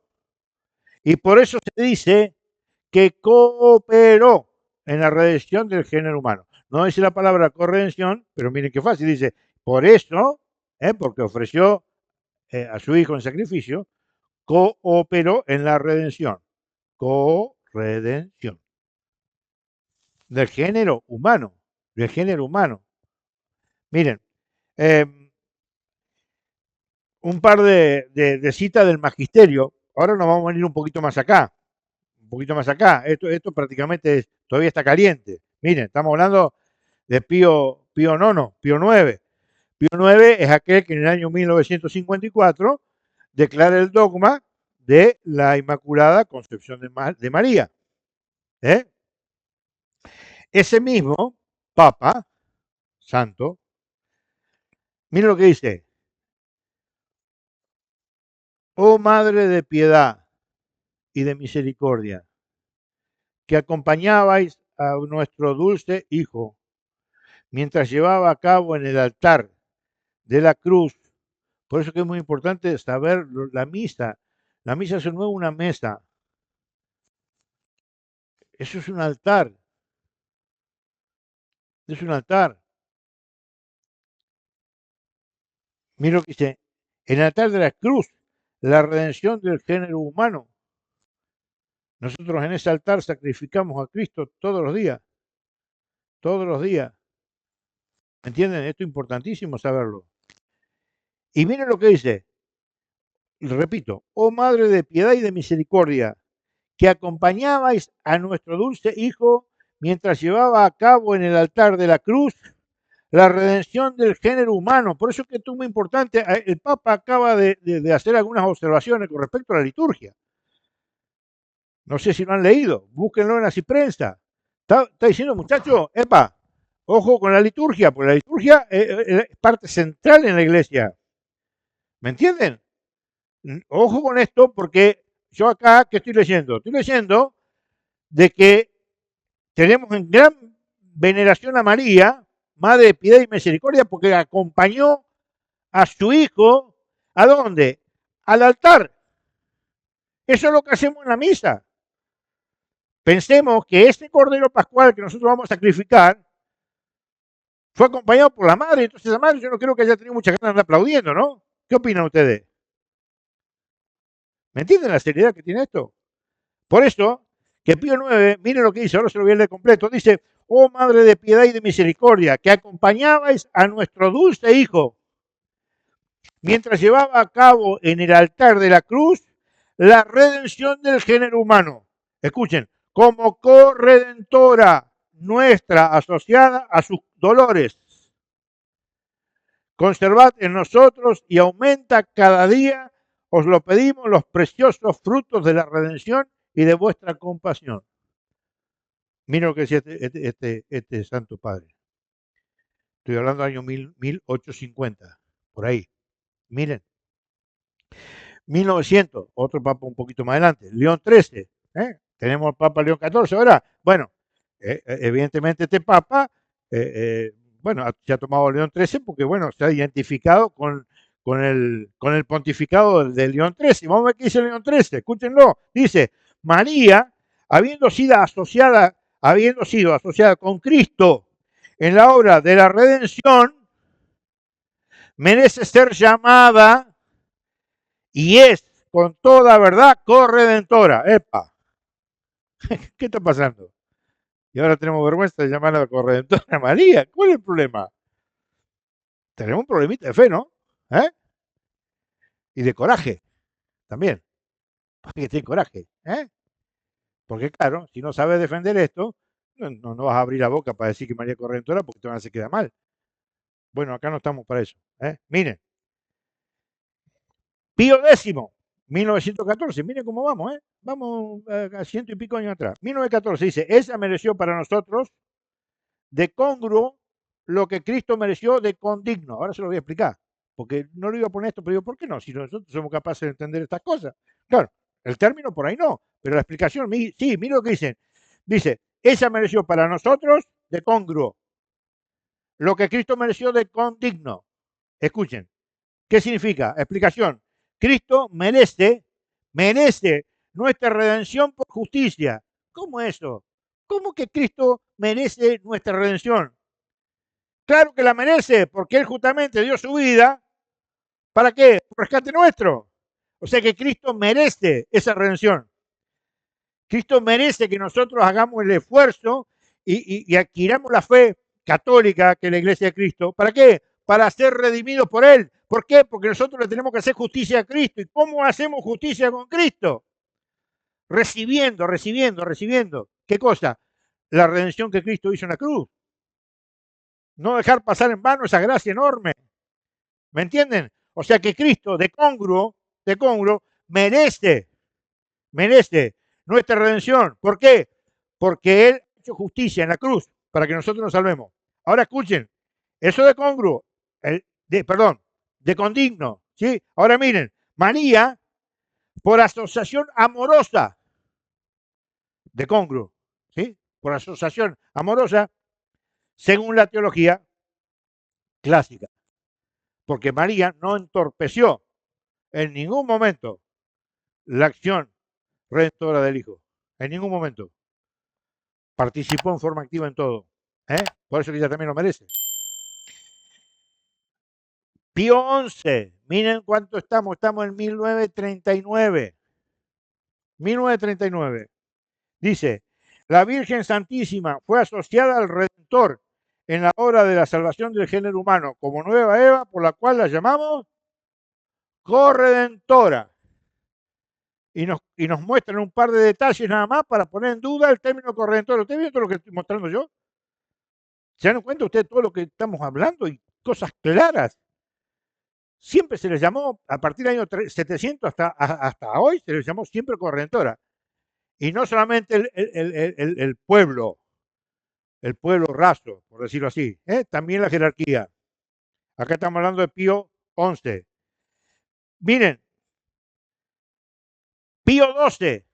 Y por eso se dice que cooperó en la redención del género humano. No dice la palabra corredención, pero miren qué fácil. Dice, por eso, porque ofreció a su hijo en sacrificio, cooperó en la redención. Corredención. Del género humano. Del género humano. Miren, eh, un par de citas del magisterio. Ahora nos vamos a venir un poquito más acá. Un poquito más acá. Esto prácticamente todavía está caliente. Miren, estamos hablando de Pío IX, Pío IX. Pío IX es aquel que en el año 1954 declara el dogma de la Inmaculada Concepción de María. Ese mismo Papa Santo, miren lo que dice, oh Madre de piedad y de misericordia, que acompañabais a nuestro dulce Hijo mientras llevaba a cabo en el altar de la cruz. Por eso que es muy importante saber la misa. La misa no es una mesa, eso es un altar. Es un altar. Mira lo que dice, el altar de la cruz, la redención del género humano. Nosotros en ese altar sacrificamos a Cristo todos los días, todos los días. ¿Me entienden? Esto es importantísimo saberlo. Y miren lo que dice, repito, oh Madre de piedad y de misericordia, que acompañabais a nuestro dulce Hijo mientras llevaba a cabo en el altar de la cruz la redención del género humano. Por eso es que esto es muy importante. El Papa acaba de hacer algunas observaciones con respecto a la liturgia. No sé si lo han leído, búsquenlo en la prensa. Está diciendo, muchachos, epa, ojo con la liturgia, porque la liturgia es parte central en la iglesia. ¿Me entienden? Ojo con esto, porque yo acá, ¿qué estoy leyendo? Estoy leyendo de que tenemos en gran veneración a María, Madre de Piedad y Misericordia, porque acompañó a su hijo, ¿a dónde? Al altar. Eso es lo que hacemos en la misa. Pensemos que este Cordero Pascual que nosotros vamos a sacrificar fue acompañado por la madre, entonces la madre yo no creo que haya tenido mucha ganas de andar aplaudiendo, ¿no? ¿Qué opinan ustedes? ¿Me entienden la seriedad que tiene esto? Por eso, que Pío IX, miren lo que dice, ahora se lo voy a leer completo, dice, oh Madre de piedad y de misericordia, que acompañabais a nuestro dulce Hijo mientras llevaba a cabo en el altar de la cruz la redención del género humano. Escuchen, como corredentora nuestra asociada a sus dolores. Conservad en nosotros y aumenta cada día, os lo pedimos, los preciosos frutos de la redención y de vuestra compasión. Mira lo que decía este Santo Padre. Estoy hablando del año 1850, por ahí. Miren, 1900, otro papa un poquito más adelante, León XIII, tenemos al Papa León XIV ahora. Bueno, evidentemente este papa, bueno, se ha tomado León XIII porque, bueno, se ha identificado con el pontificado de León XIII. Vamos a ver qué dice León XIII, escúchenlo. Dice, María, habiendo sido asociada con Cristo en la obra de la redención, merece ser llamada y es con toda verdad corredentora. ¡Epa! ¿Qué está pasando? Y ahora tenemos vergüenza de llamarla corredentora María. ¿Cuál es el problema? Tenemos un problemita de fe, ¿no? ¿Eh? Y de coraje también. Porque tiene coraje. Porque claro, si no sabes defender esto, no vas a abrir la boca para decir que María es corredentora porque te van a hacer quedar mal. Bueno, acá no estamos para eso. Miren, Pío X, 1914, miren cómo vamos, vamos a ciento y pico años atrás. 1914 dice, esa mereció para nosotros de congruo lo que Cristo mereció de condigno. Ahora se lo voy a explicar, porque no le iba a poner esto, pero digo, ¿por qué no? Si nosotros somos capaces de entender estas cosas. Claro, el término por ahí no, pero la explicación, sí, mire lo que dicen. Dice, esa mereció para nosotros de congruo lo que Cristo mereció de condigno. Escuchen, ¿qué significa? Explicación. Cristo merece nuestra redención por justicia. ¿Cómo eso? ¿Cómo que Cristo merece nuestra redención? Claro que la merece, porque Él justamente dio su vida. ¿Para qué? Por rescate nuestro. O sea que Cristo merece esa redención. Cristo merece que nosotros hagamos el esfuerzo y adquiramos la fe católica que es la Iglesia de Cristo. ¿Para qué? Para ser redimidos por Él. ¿Por qué? Porque nosotros le tenemos que hacer justicia a Cristo. ¿Y cómo hacemos justicia con Cristo? Recibiendo. ¿Qué cosa? La redención que Cristo hizo en la cruz. No dejar pasar en vano esa gracia enorme. ¿Me entienden? O sea que Cristo, de congruo, merece nuestra redención. ¿Por qué? Porque Él ha hecho justicia en la cruz para que nosotros nos salvemos. Ahora escuchen, eso de congruo, de condigno, ¿sí? Ahora miren, María, por asociación amorosa, de congruo, ¿sí? Por asociación amorosa, según la teología clásica. Porque María no entorpeció en ningún momento la acción redentora del Hijo. En ningún momento. Participó en forma activa en todo. Por eso que ella también lo merece. Pío XI, miren cuánto estamos en 1939. 1939. Dice, la Virgen Santísima fue asociada al Redentor en la obra de la salvación del género humano como nueva Eva, por la cual la llamamos corredentora. Y nos muestran un par de detalles nada más para poner en duda el término corredentora. ¿Ustedes ven todo lo que estoy mostrando yo? ¿Se dan cuenta ustedes todo lo que estamos hablando y cosas claras? Siempre se les llamó, a partir del año 700 hasta hoy, se les llamó siempre corredentora. Y no solamente el pueblo raso, por decirlo así, también la jerarquía. Acá estamos hablando de Pío XI. Miren, Pío XII.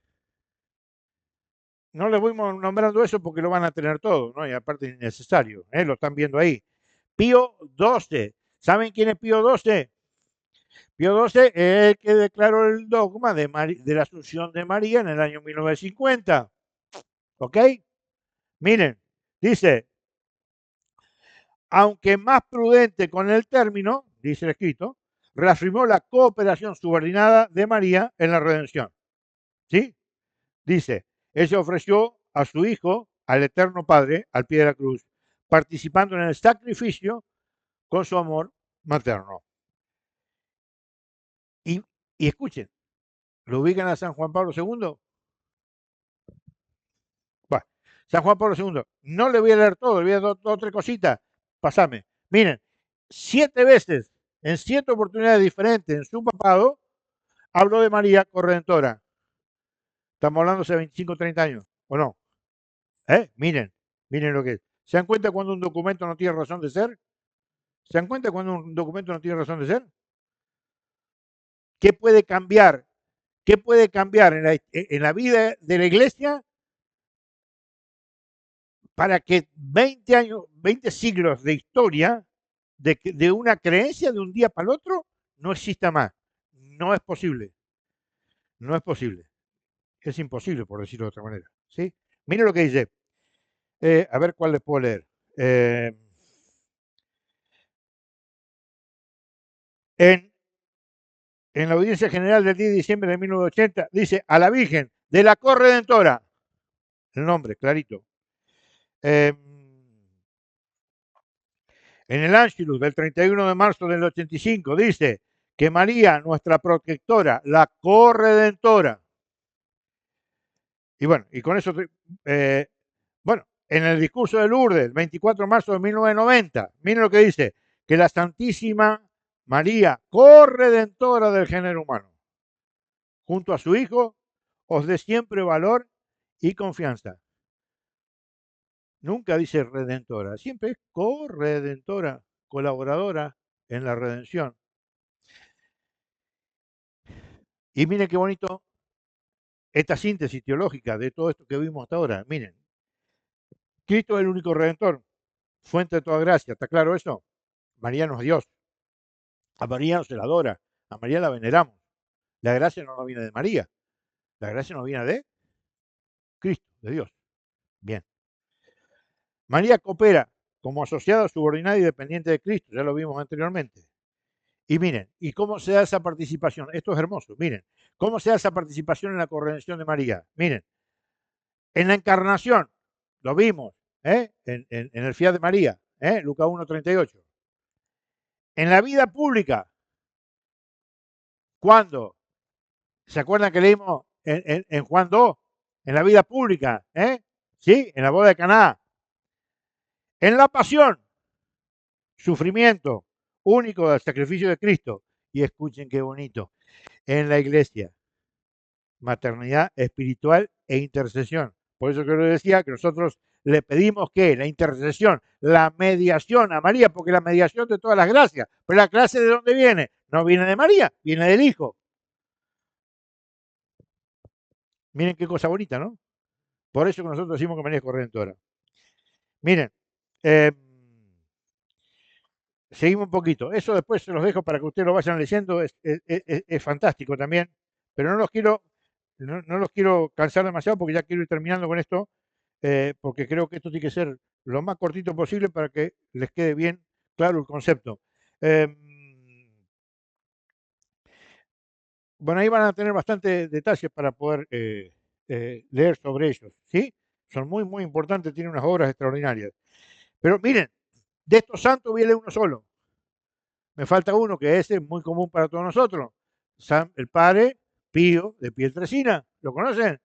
No les voy nombrando eso porque lo van a tener todo, ¿no? Y aparte es innecesario, lo están viendo ahí. Pío XII. ¿Saben quién es Pío XII? Pío XII es el que declaró el dogma de la Asunción de María en el año 1950. ¿Ok? Miren, dice, aunque más prudente con el término, dice el escrito, reafirmó la cooperación subordinada de María en la redención. ¿Sí? Dice, ella ofreció a su Hijo, al Eterno Padre, al pie de la cruz, participando en el sacrificio con su amor materno. Y escuchen, ¿lo ubican a San Juan Pablo II? Bueno, San Juan Pablo II, no le voy a leer todo, le voy a dar dos o tres cositas, pasame. Miren, 7 veces, en 7 oportunidades diferentes en su papado, habló de María corredentora. Estamos hablando hace 25 o 30 años, ¿o no? Miren lo que es. ¿Se dan cuenta cuando un documento no tiene razón de ser? ¿Se dan cuenta cuando un documento no tiene razón de ser? ¿Qué puede cambiar? ¿Qué puede cambiar en la vida de la iglesia para que 20 años, 20 siglos de historia de una creencia de un día para el otro no exista más? No es posible. No es posible. Es imposible, por decirlo de otra manera. ¿Sí? Miren lo que dice. A ver cuál les puedo leer. En la audiencia general del 10 de diciembre de 1980, dice a la Virgen de la Corredentora, el nombre, clarito. En el Ángelus del 31 de marzo del 85 dice que María, nuestra protectora, la Corredentora. Y bueno, y con eso, bueno, en el discurso de Lourdes, el 24 de marzo de 1990, miren lo que dice, que la Santísima María, Corredentora del género humano, junto a su Hijo, os dé siempre valor y confianza. Nunca dice redentora, siempre es corredentora, colaboradora en la redención. Y miren qué bonito esta síntesis teológica de todo esto que vimos hasta ahora. Miren, Cristo es el único redentor, fuente de toda gracia, ¿está claro eso? María no es Dios, a María no se la adora, a María la veneramos. La gracia no nos viene de María, la gracia nos viene de Cristo, de Dios. Bien. María coopera como asociada, subordinada y dependiente de Cristo, ya lo vimos anteriormente. Y miren, ¿y cómo se da esa participación? Esto es hermoso, miren, ¿cómo se da esa participación en la corredención de María? Miren, en la encarnación, lo vimos, en el fiat de María, Lucas 1:38. En la vida pública, ¿cuándo? ¿Se acuerdan que leímos en Juan 2? En la vida pública, ¿sí? En la boda de Caná. En la pasión, sufrimiento único del sacrificio de Cristo. Y escuchen qué bonito, en la iglesia, maternidad espiritual e intercesión. Por eso que les decía que nosotros le pedimos que la intercesión, la mediación a María, porque la mediación de todas las gracias, pero la gracia ¿de dónde viene? No viene de María, viene del Hijo. Miren qué cosa bonita, ¿no? Por eso que nosotros decimos que María es corredentora. Miren, seguimos un poquito. Eso después se los dejo para que ustedes lo vayan leyendo. Es fantástico también, pero no los quiero cansar demasiado porque ya quiero ir terminando con esto. porque creo que esto tiene que ser lo más cortito posible para que les quede bien claro el concepto. Bueno, ahí van a tener bastantes detalles para poder leer sobre ellos, ¿sí? Son muy, muy importantes, tienen unas obras extraordinarias. Pero miren, de estos santos voy a leer uno solo. Me falta uno que ese es muy común para todos nosotros. El padre Pío de Pietrelcina. ¿Lo conocen?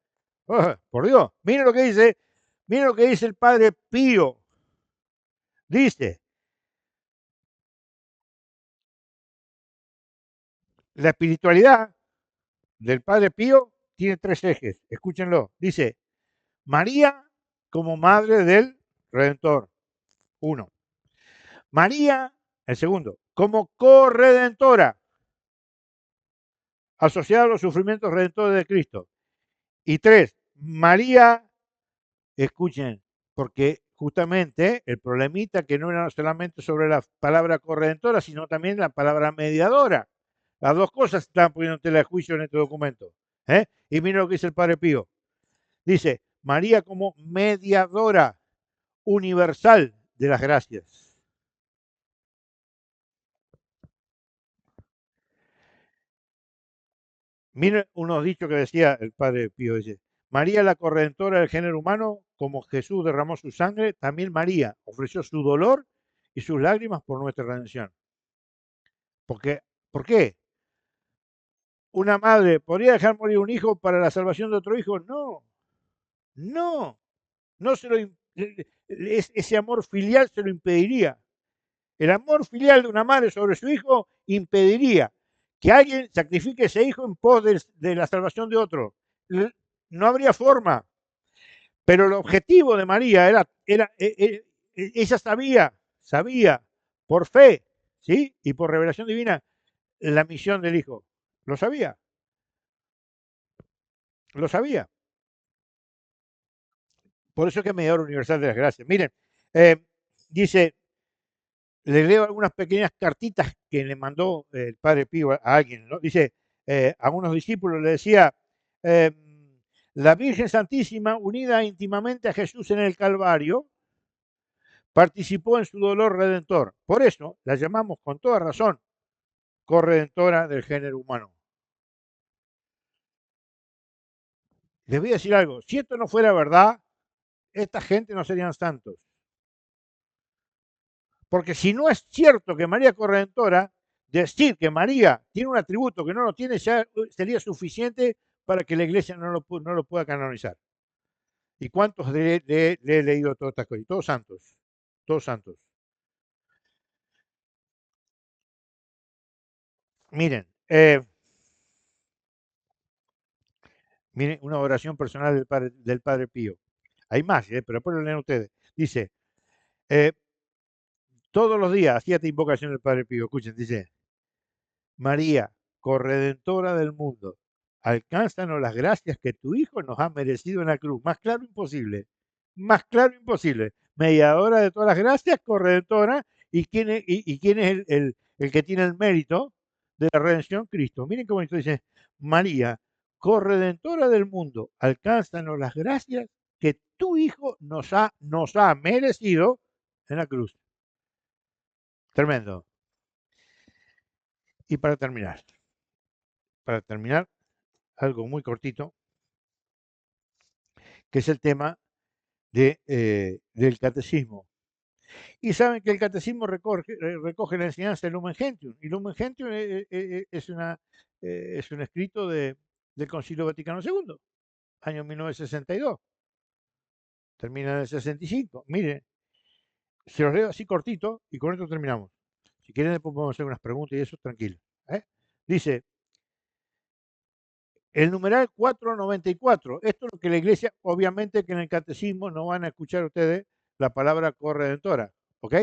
Oh, por Dios, miren lo que dice el padre Pío. Dice, la espiritualidad del padre Pío tiene tres ejes. Escúchenlo. Dice, María como madre del Redentor. Uno. María, el segundo, como corredentora, asociada a los sufrimientos redentores de Cristo. Y tres, María, escuchen, porque justamente el problemita que no era solamente sobre la palabra corredentora, sino también la palabra mediadora. Las dos cosas están poniendo en tela de juicio en este documento. Y miren lo que dice el Padre Pío. Dice, María como mediadora universal de las gracias. Miren unos dichos que decía el Padre Pío, dice, María la corredentora del género humano, como Jesús derramó su sangre, también María ofreció su dolor y sus lágrimas por nuestra redención. Porque, ¿por qué? ¿Una madre podría dejar morir un hijo para la salvación de otro hijo? No, no, no se lo, ese amor filial se lo impediría. El amor filial de una madre sobre su hijo impediría que alguien sacrifique ese hijo en pos de la salvación de otro. No habría forma. Pero el objetivo de María ella sabía por fe, ¿sí? Y por revelación divina, la misión del hijo. Lo sabía, lo sabía. Por eso es que es mediador universal de las gracias. Miren, dice, le leo algunas pequeñas cartitas que le mandó el Padre Pío a alguien, ¿no? Dice, a unos discípulos le decía, eh, la Virgen Santísima, unida íntimamente a Jesús en el Calvario, participó en su dolor redentor. Por eso la llamamos con toda razón corredentora del género humano. Les voy a decir algo, si esto no fuera verdad, esta gente no serían santos. Porque si no es cierto que María corredentora, decir que María tiene un atributo que no lo tiene ya sería suficiente para que la iglesia no lo pueda canonizar. ¿Y cuántos le he leído todas estas cosas? Todos santos, todos santos. Miren, miren una oración personal del padre Pío. Hay más, pero después lo leen ustedes. Dice, todos los días hacía esta invocación del Padre Pío. Escuchen, dice, María, corredentora del mundo, alcánzanos las gracias que tu Hijo nos ha merecido en la cruz. Más claro imposible. Más claro imposible. Mediadora de todas las gracias, corredentora. ¿Y quién es el que tiene el mérito de la redención? Cristo. Miren cómo esto dice, María, corredentora del mundo, alcánzanos las gracias que tu Hijo nos ha merecido en la cruz. Tremendo. Y para terminar, algo muy cortito, que es el tema del catecismo. Y saben que el catecismo recoge la enseñanza del Lumen Gentium. Y Lumen Gentium es un escrito del Concilio Vaticano II, año 1962. Termina en el 65. Miren, se los leo así cortito y con esto terminamos. Si quieren, después podemos hacer unas preguntas y eso, tranquilo. Dice, el numeral 494, esto es lo que la iglesia, obviamente que en el catecismo no van a escuchar ustedes la palabra corredentora, ¿ok?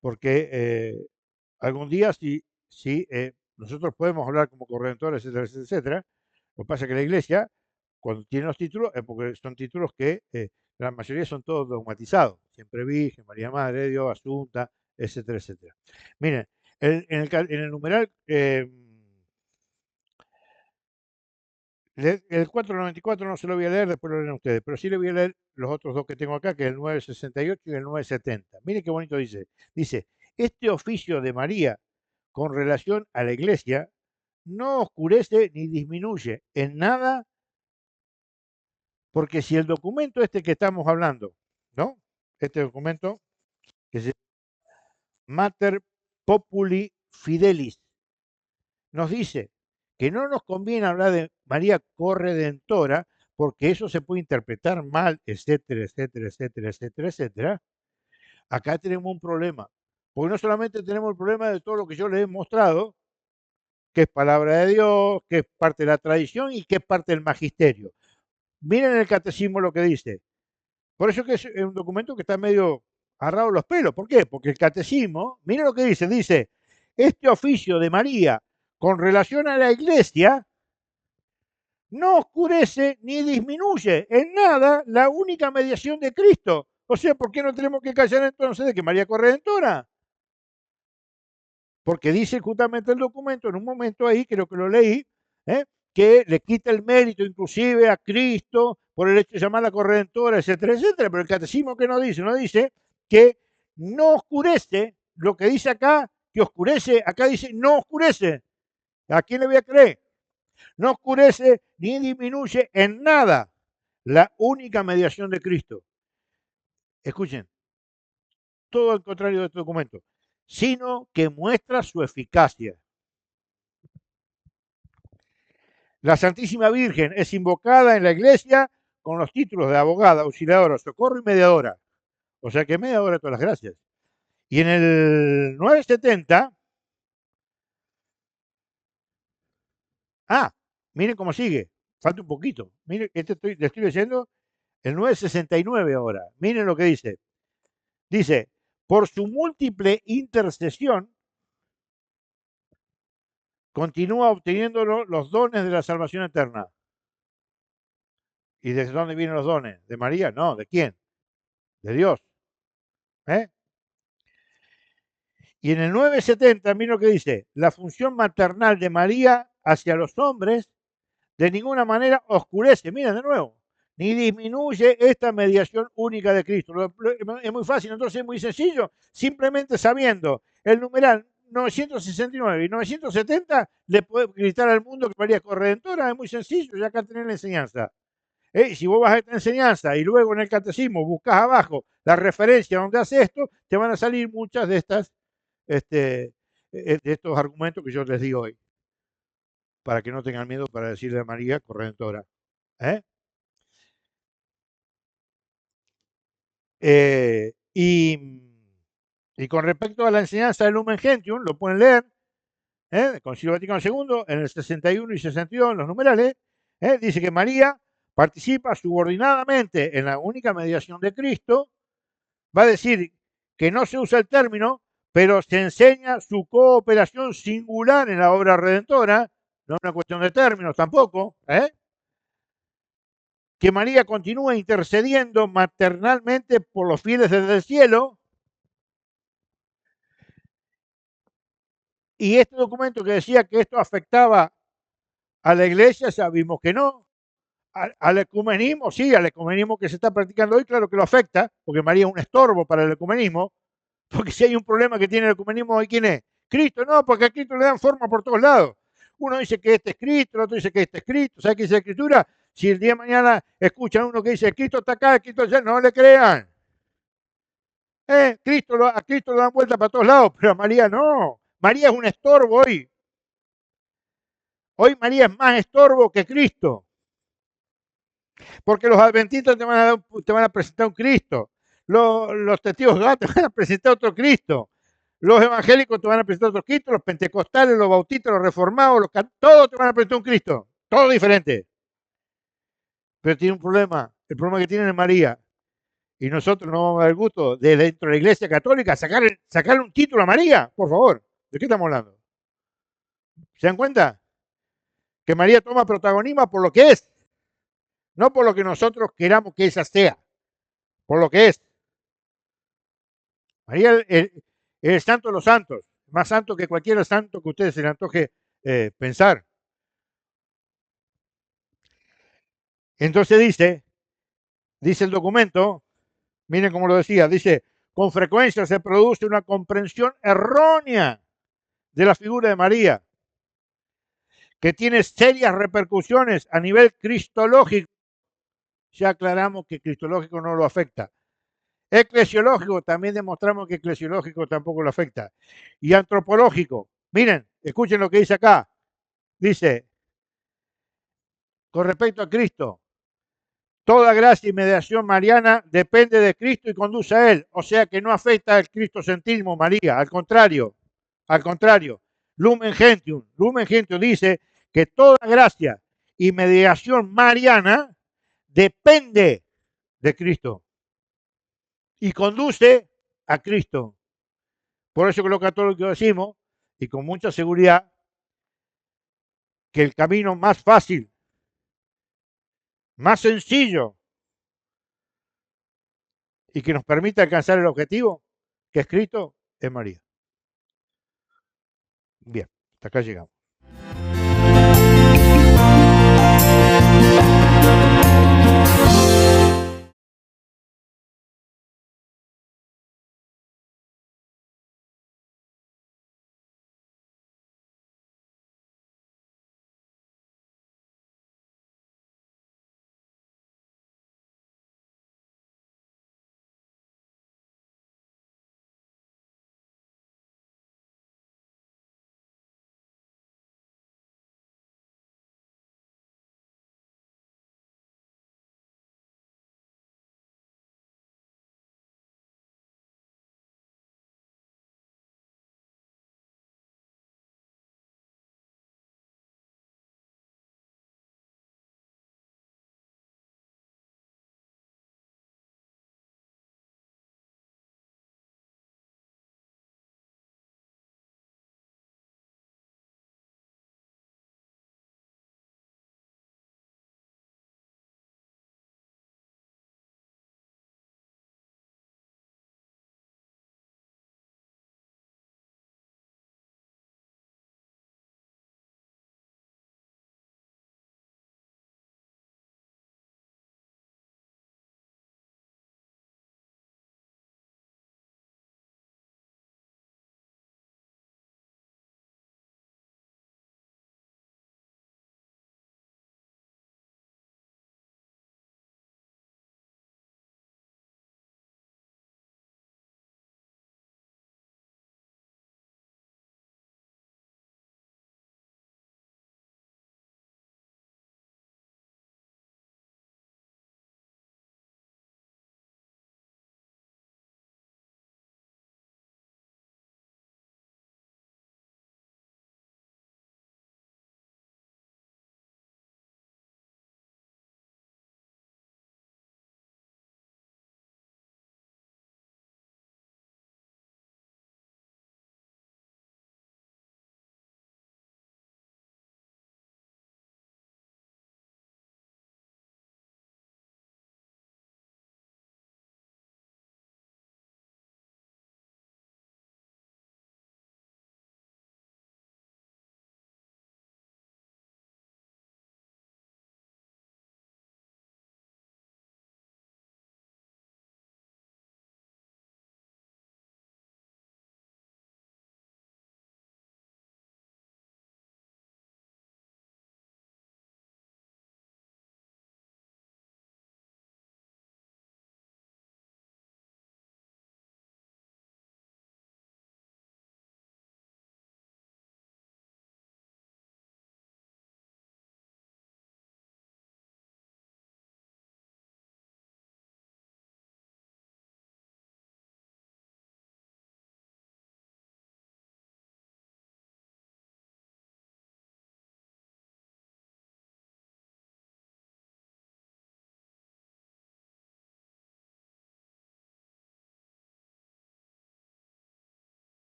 Porque algún día si nosotros podemos hablar como corredentores, etcétera, etcétera, etcétera, lo que pasa es que la iglesia, cuando tiene los títulos, es porque son títulos que la mayoría son todos dogmatizados, siempre Virgen, María Madre de Dios, Asunta, etcétera, etcétera. Miren, en el numeral El 494 no se lo voy a leer, después lo leen ustedes, pero sí le voy a leer los otros dos que tengo acá, que es el 968 y el 970. Mire qué bonito dice. Dice, este oficio de María con relación a la iglesia no oscurece ni disminuye en nada, porque si el documento este que estamos hablando, ¿no? Este documento que se Mater Populi Fidelis nos dice que no nos conviene hablar de María corredentora porque eso se puede interpretar mal, etcétera, etcétera, etcétera, etcétera, etcétera. Acá tenemos un problema, porque no solamente tenemos el problema de todo lo que yo les he mostrado, que es palabra de Dios, que es parte de la tradición y que es parte del magisterio. Miren el catecismo lo que dice. Por eso que es un documento que está medio agarrado los pelos. ¿Por qué? Porque el catecismo, miren lo que dice, dice, este oficio de María con relación a la iglesia no oscurece ni disminuye en nada la única mediación de Cristo. O sea, ¿por qué no tenemos que callar entonces de que María Corredentora? Porque dice justamente el documento, en un momento ahí, creo que lo leí, ¿eh? Que le quita el mérito inclusive a Cristo por el hecho de llamarla corredentora, etcétera, etcétera. Pero el catecismo que nos dice que no oscurece, lo que dice acá, que oscurece, acá dice no oscurece. ¿A quién le voy a creer? No oscurece ni disminuye en nada la única mediación de Cristo. Escuchen, todo al contrario de este documento, sino que muestra su eficacia. La Santísima Virgen es invocada en la iglesia con los títulos de abogada, auxiliadora, socorro y mediadora. O sea que mediadora de todas las gracias. Y en el 970, miren cómo sigue, falta un poquito. Miren, le estoy leyendo el 969 ahora. Miren lo que dice. Dice, por su múltiple intercesión, continúa obteniendo los dones de la salvación eterna. ¿Y desde dónde vienen los dones? ¿De María? No, ¿de quién? De Dios. ¿Eh? Y en el 970, miren lo que dice, la función maternal de María hacia los hombres de ninguna manera oscurece, miren de nuevo, ni disminuye esta mediación única de Cristo. Es muy fácil, entonces es muy sencillo, simplemente sabiendo el numeral 969 y 970, le puede gritar al mundo que María es corredentora, es muy sencillo, ya acá tenés la enseñanza. Si vos vas a esta enseñanza y luego en el catecismo buscas abajo la referencia donde hace esto, te van a salir muchas de estas de estos argumentos que yo les di hoy, para que no tengan miedo para decirle a María corredentora. ¿eh? Eh, y, y con respecto a la enseñanza del Lumen Gentium, lo pueden leer, el Concilio Vaticano II, en el 61 y 62, en los numerales, dice que María participa subordinadamente en la única mediación de Cristo. Va a decir que no se usa el término, pero se enseña su cooperación singular en la obra redentora, no es una cuestión de términos tampoco, que María continúa intercediendo maternalmente por los fieles desde el cielo, y este documento que decía que esto afectaba a la iglesia, sabimos que no. Al ecumenismo, sí, al ecumenismo que se está practicando hoy, claro que lo afecta, porque María es un estorbo para el ecumenismo, porque si hay un problema que tiene el ecumenismo hoy, ¿quién es? Cristo, no, porque a Cristo le dan forma por todos lados. Uno dice que este es Cristo, el otro dice que este es Cristo. ¿Sabe qué dice la Escritura? Si el día de mañana escuchan uno que dice Cristo está acá, Cristo allá, no le crean. A Cristo lo dan vuelta para todos lados, pero a María no. María es un estorbo hoy. Hoy María es más estorbo que Cristo. Porque los adventistas te van a presentar un Cristo. Los testigos de Jehová te van a presentar otro Cristo. Los evangélicos te van a presentar otro Cristo. Los pentecostales, los bautistas, los reformados, todos te van a presentar un Cristo. Todo diferente. Pero tiene un problema. El problema que tiene es María. Y nosotros no vamos a dar el gusto de dentro de la Iglesia Católica sacarle un título a María. Por favor. ¿De qué estamos hablando? ¿Se dan cuenta? Que María toma protagonismo por lo que es. No por lo que nosotros queramos que ella sea. Por lo que es. María es el santo de los santos, más santo que cualquier santo que a ustedes se le antoje pensar. Entonces dice el documento, miren cómo lo decía, dice, con frecuencia se produce una comprensión errónea de la figura de María, que tiene serias repercusiones a nivel cristológico. Ya aclaramos que cristológico no lo afecta. Eclesiológico, también demostramos que eclesiológico tampoco lo afecta. Y antropológico, miren, escuchen lo que dice acá. Dice, con respecto a Cristo, toda gracia y mediación mariana depende de Cristo y conduce a Él. O sea que no afecta al cristocentrismo María, al contrario. Lumen Gentium dice que toda gracia y mediación mariana depende de Cristo y conduce a Cristo. Por eso que los católicos decimos, y con mucha seguridad, que el camino más fácil, más sencillo y que nos permite alcanzar el objetivo que es Cristo es María. Bien, hasta acá llegamos.